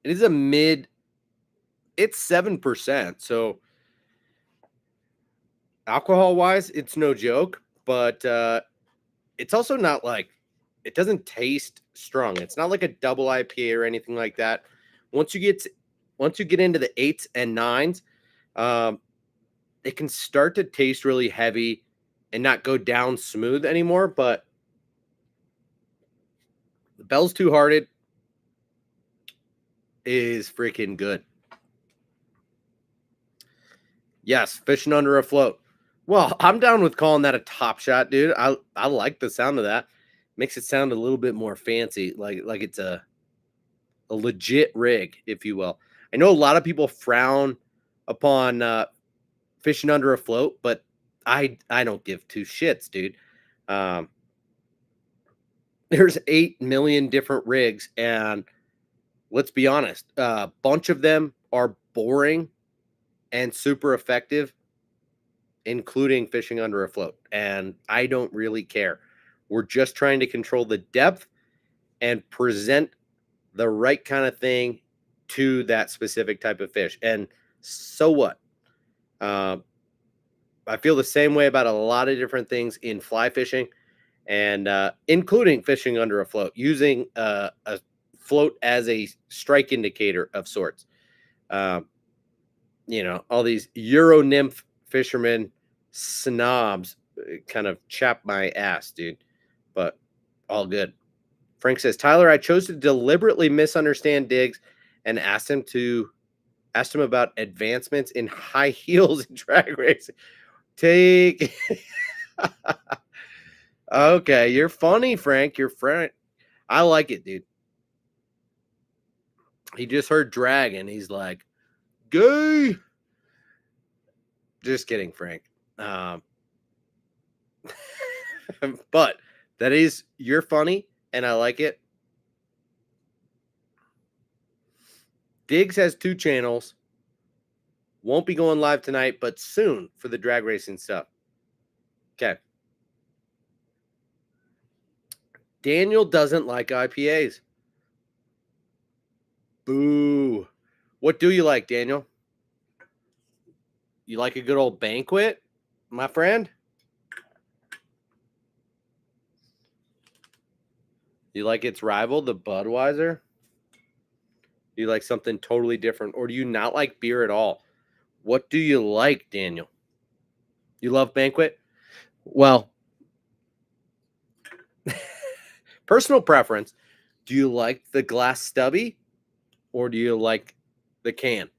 Speaker 1: is a mid. It's 7%. So alcohol wise, it's no joke. But it's also not it doesn't taste strong. It's not like a double IPA or anything like that. Once you get into the 8s and 9s, it can start to taste really heavy and not go down smooth anymore. But the Bell's Two Hearted is freaking good. Yes, fishing under a float. Well, I'm down with calling that a top shot, dude. I like the sound of that. Makes it sound a little bit more fancy, like it's a legit rig, if you will. I know a lot of people frown upon fishing under a float, but I don't give two shits, dude. There's 8 million different rigs, and let's be honest, a bunch of them are boring and super effective, including fishing under a float. And I don't really care. We're just trying to control the depth and present the right kind of thing to that specific type of fish. And so what? I feel the same way about a lot of different things in fly fishing, and including fishing under a float, using a float as a strike indicator of sorts. All these Euro nymph fishermen snobs kind of chap my ass, dude. But all good. Frank says, Tyler, I chose to deliberately misunderstand Diggs and asked him about advancements in high heels and drag racing. Take okay, you're funny, Frank. You're Frank. I like it, dude. He just heard drag and he's like, gay. Just kidding, Frank. But you're funny and I like it. Diggs has 2 channels. Won't be going live tonight, but soon for the drag racing stuff. Okay. Daniel doesn't like IPAs. Boo. What do you like, Daniel? You like a good old banquet, my friend? You like its rival, the Budweiser? Do you like something totally different? Or do you not like beer at all? What do you like, Daniel? You love banquet? Well, personal preference. Do you like the glass stubby or do you like the can?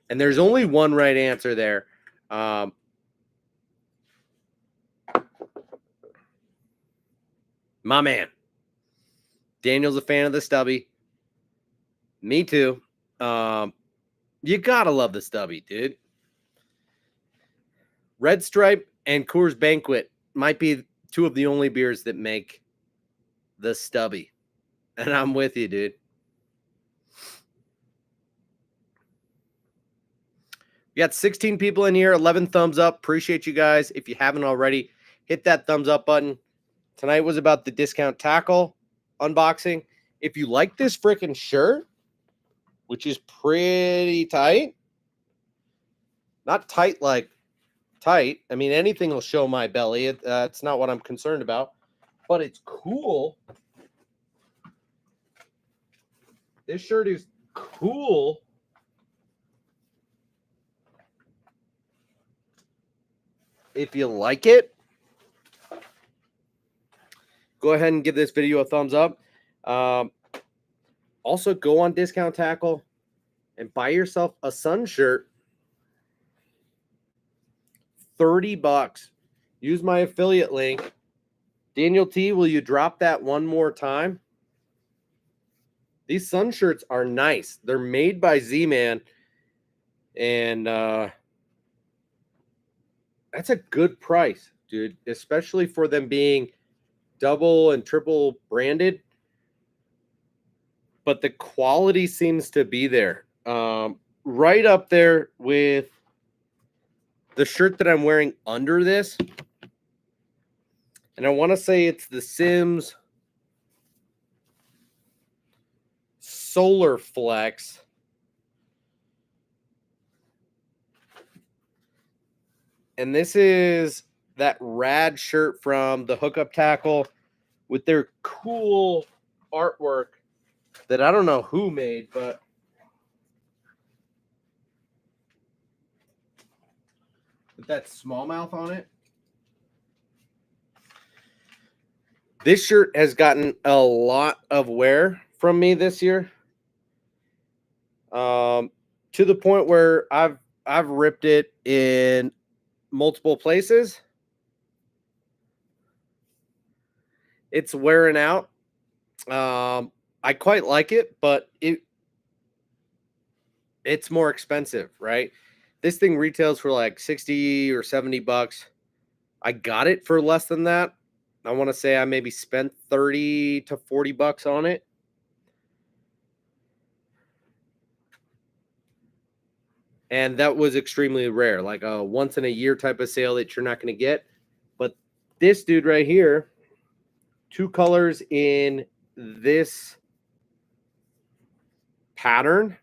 Speaker 1: And there's only one right answer there. My man. Daniel's a fan of the stubby. Me too. You gotta love the stubby, dude. Red Stripe and Coors Banquet might be 2 of the only beers that make the stubby. And I'm with you, dude. We got 16 people in here, 11 thumbs up. Appreciate you guys. If you haven't already, hit that thumbs up button. Tonight was about the discount tackle unboxing. If you like this freaking shirt, which is pretty tight, not tight like tight. I mean, anything will show my belly. It's not what I'm concerned about, but it's cool. This shirt is cool. If you like it, go ahead and give this video a thumbs up. Also, go on Discount Tackle and buy yourself a Sun shirt. $30. Use my affiliate link. Daniel T, will you drop that one more time? These Sun shirts are nice. They're made by Z-Man. And that's a good price, dude, especially for them being double and triple branded. But the quality seems to be there. Right up there with the shirt that I'm wearing under this. And I want to say it's the Sims Solar Flex. And this is that rad shirt from the Hookup Tackle with their cool artwork that I don't know who made, but with that smallmouth on it. This shirt has gotten a lot of wear from me this year. To the point where I've ripped it in multiple places. It's wearing out. I quite like it, but it's more expensive, right? This thing retails for like 60 or 70 bucks. I got it for less than that. I want to say I maybe spent 30 to 40 bucks on it. And that was extremely rare, like a once in a year type of sale that you're not going to get. But this dude right here, 2 colors in this pattern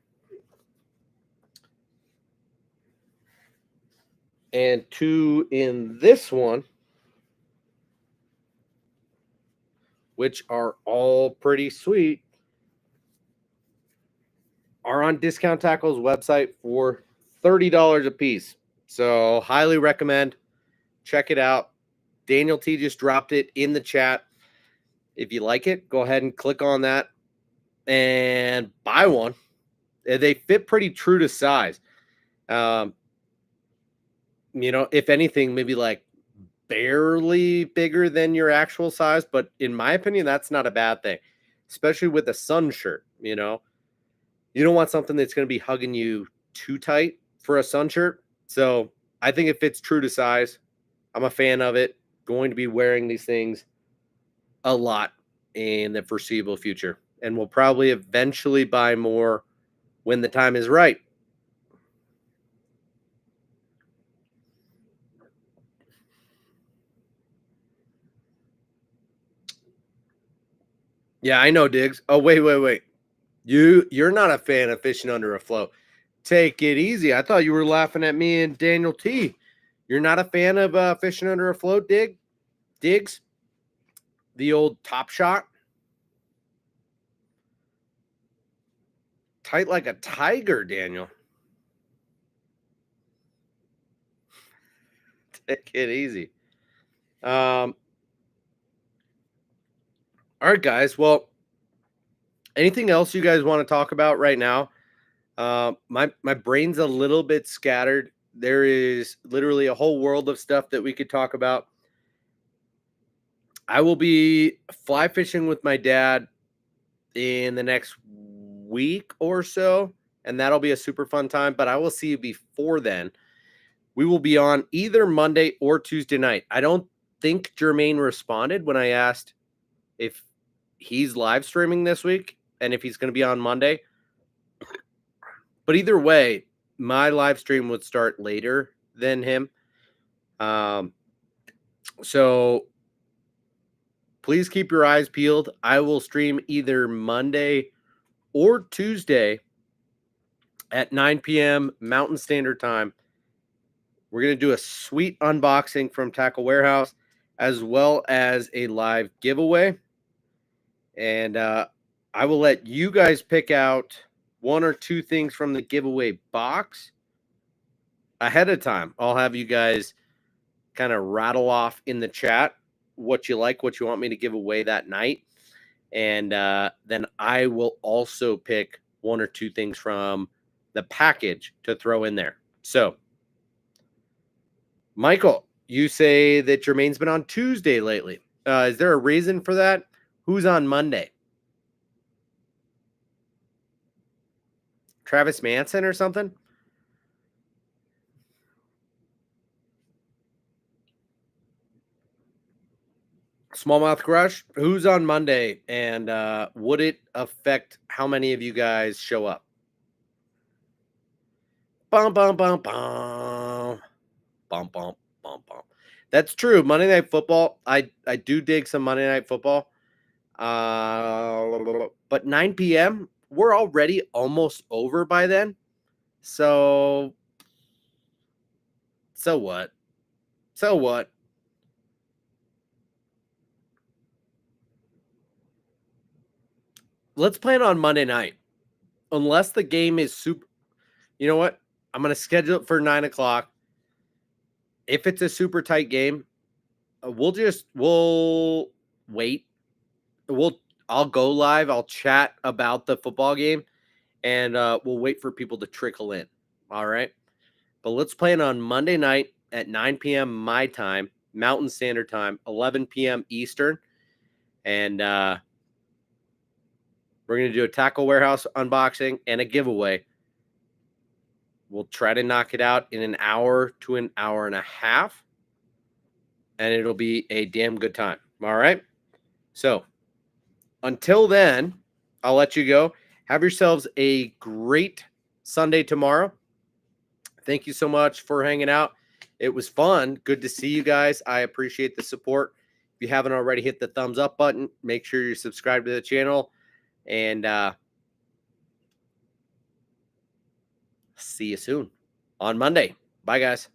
Speaker 1: and 2 in this one, which are all pretty sweet, are on Discount Tackle's website for $30 a piece. So highly recommend. Check it out. Daniel T just dropped it in the chat. If you like it, go ahead and click on that and buy one. They fit pretty true to size. Um, if anything, maybe like barely bigger than your actual size, but in my opinion, that's not a bad thing, especially with a sun shirt. You don't want something that's going to be hugging you too tight for a sun shirt. So I think it fits true to size. I'm a fan of it. Going to be wearing these things a lot in the foreseeable future. And we'll probably eventually buy more when the time is right. Yeah, I know, Diggs. Oh, wait. You're not a fan of fishing under a float. Take it easy. I thought you were laughing at me and Daniel T. You're not a fan of fishing under a float, Diggs? The old top shot? Tight like a tiger, Daniel. Take it easy. All right, guys. Well, anything else you guys want to talk about right now? My brain's a little bit scattered. There is literally a whole world of stuff that we could talk about. I will be fly fishing with my dad in the next week or so, and that'll be a super fun time. But I will see you before then. We will be on either Monday or Tuesday night. I don't think Jermaine responded when I asked if he's live streaming this week and if he's going to be on Monday. But either way, my live stream would start later than him. So please keep your eyes peeled. I will stream either Monday or Tuesday at 9 p.m. Mountain Standard Time. We're going to do a sweet unboxing from Tackle Warehouse as well as a live giveaway. And I will let you guys pick out one or two things from the giveaway box ahead of time. I'll have you guys kind of rattle off in the chat what you like, what you want me to give away that night. And then I will also pick one or two things from the package to throw in there. So, Michael, you say that Jermaine's been on Tuesday lately. Is there a reason for that? Who's on Monday? Travis Manson or something? Smallmouth Crush. Who's on Monday? And would it affect how many of you guys show up? Bum, bum, bum, bum. Bum, bum, bum, bum. That's true. Monday Night Football. I do dig some Monday Night Football. But 9 p.m., we're already almost over by then. So what? So what? Let's plan on Monday night. Unless the game is super. You know what? I'm going to schedule it for 9 o'clock. If it's a super tight game, we'll wait. I'll go live. I'll chat about the football game, and we'll wait for people to trickle in. All right. But let's plan on Monday night at 9 p.m. my time, Mountain Standard Time, 11 p.m. Eastern. And we're going to do a Tackle Warehouse unboxing and a giveaway. We'll try to knock it out in an hour to an hour and a half. And it'll be a damn good time. All right. So until then, I'll let you go. Have yourselves a great Sunday tomorrow. Thank you so much for hanging out. It was fun. Good to see you guys. I appreciate the support. If you haven't already, hit the thumbs up button. Make sure you're subscribed to the channel. And see you soon on Monday. Bye, guys.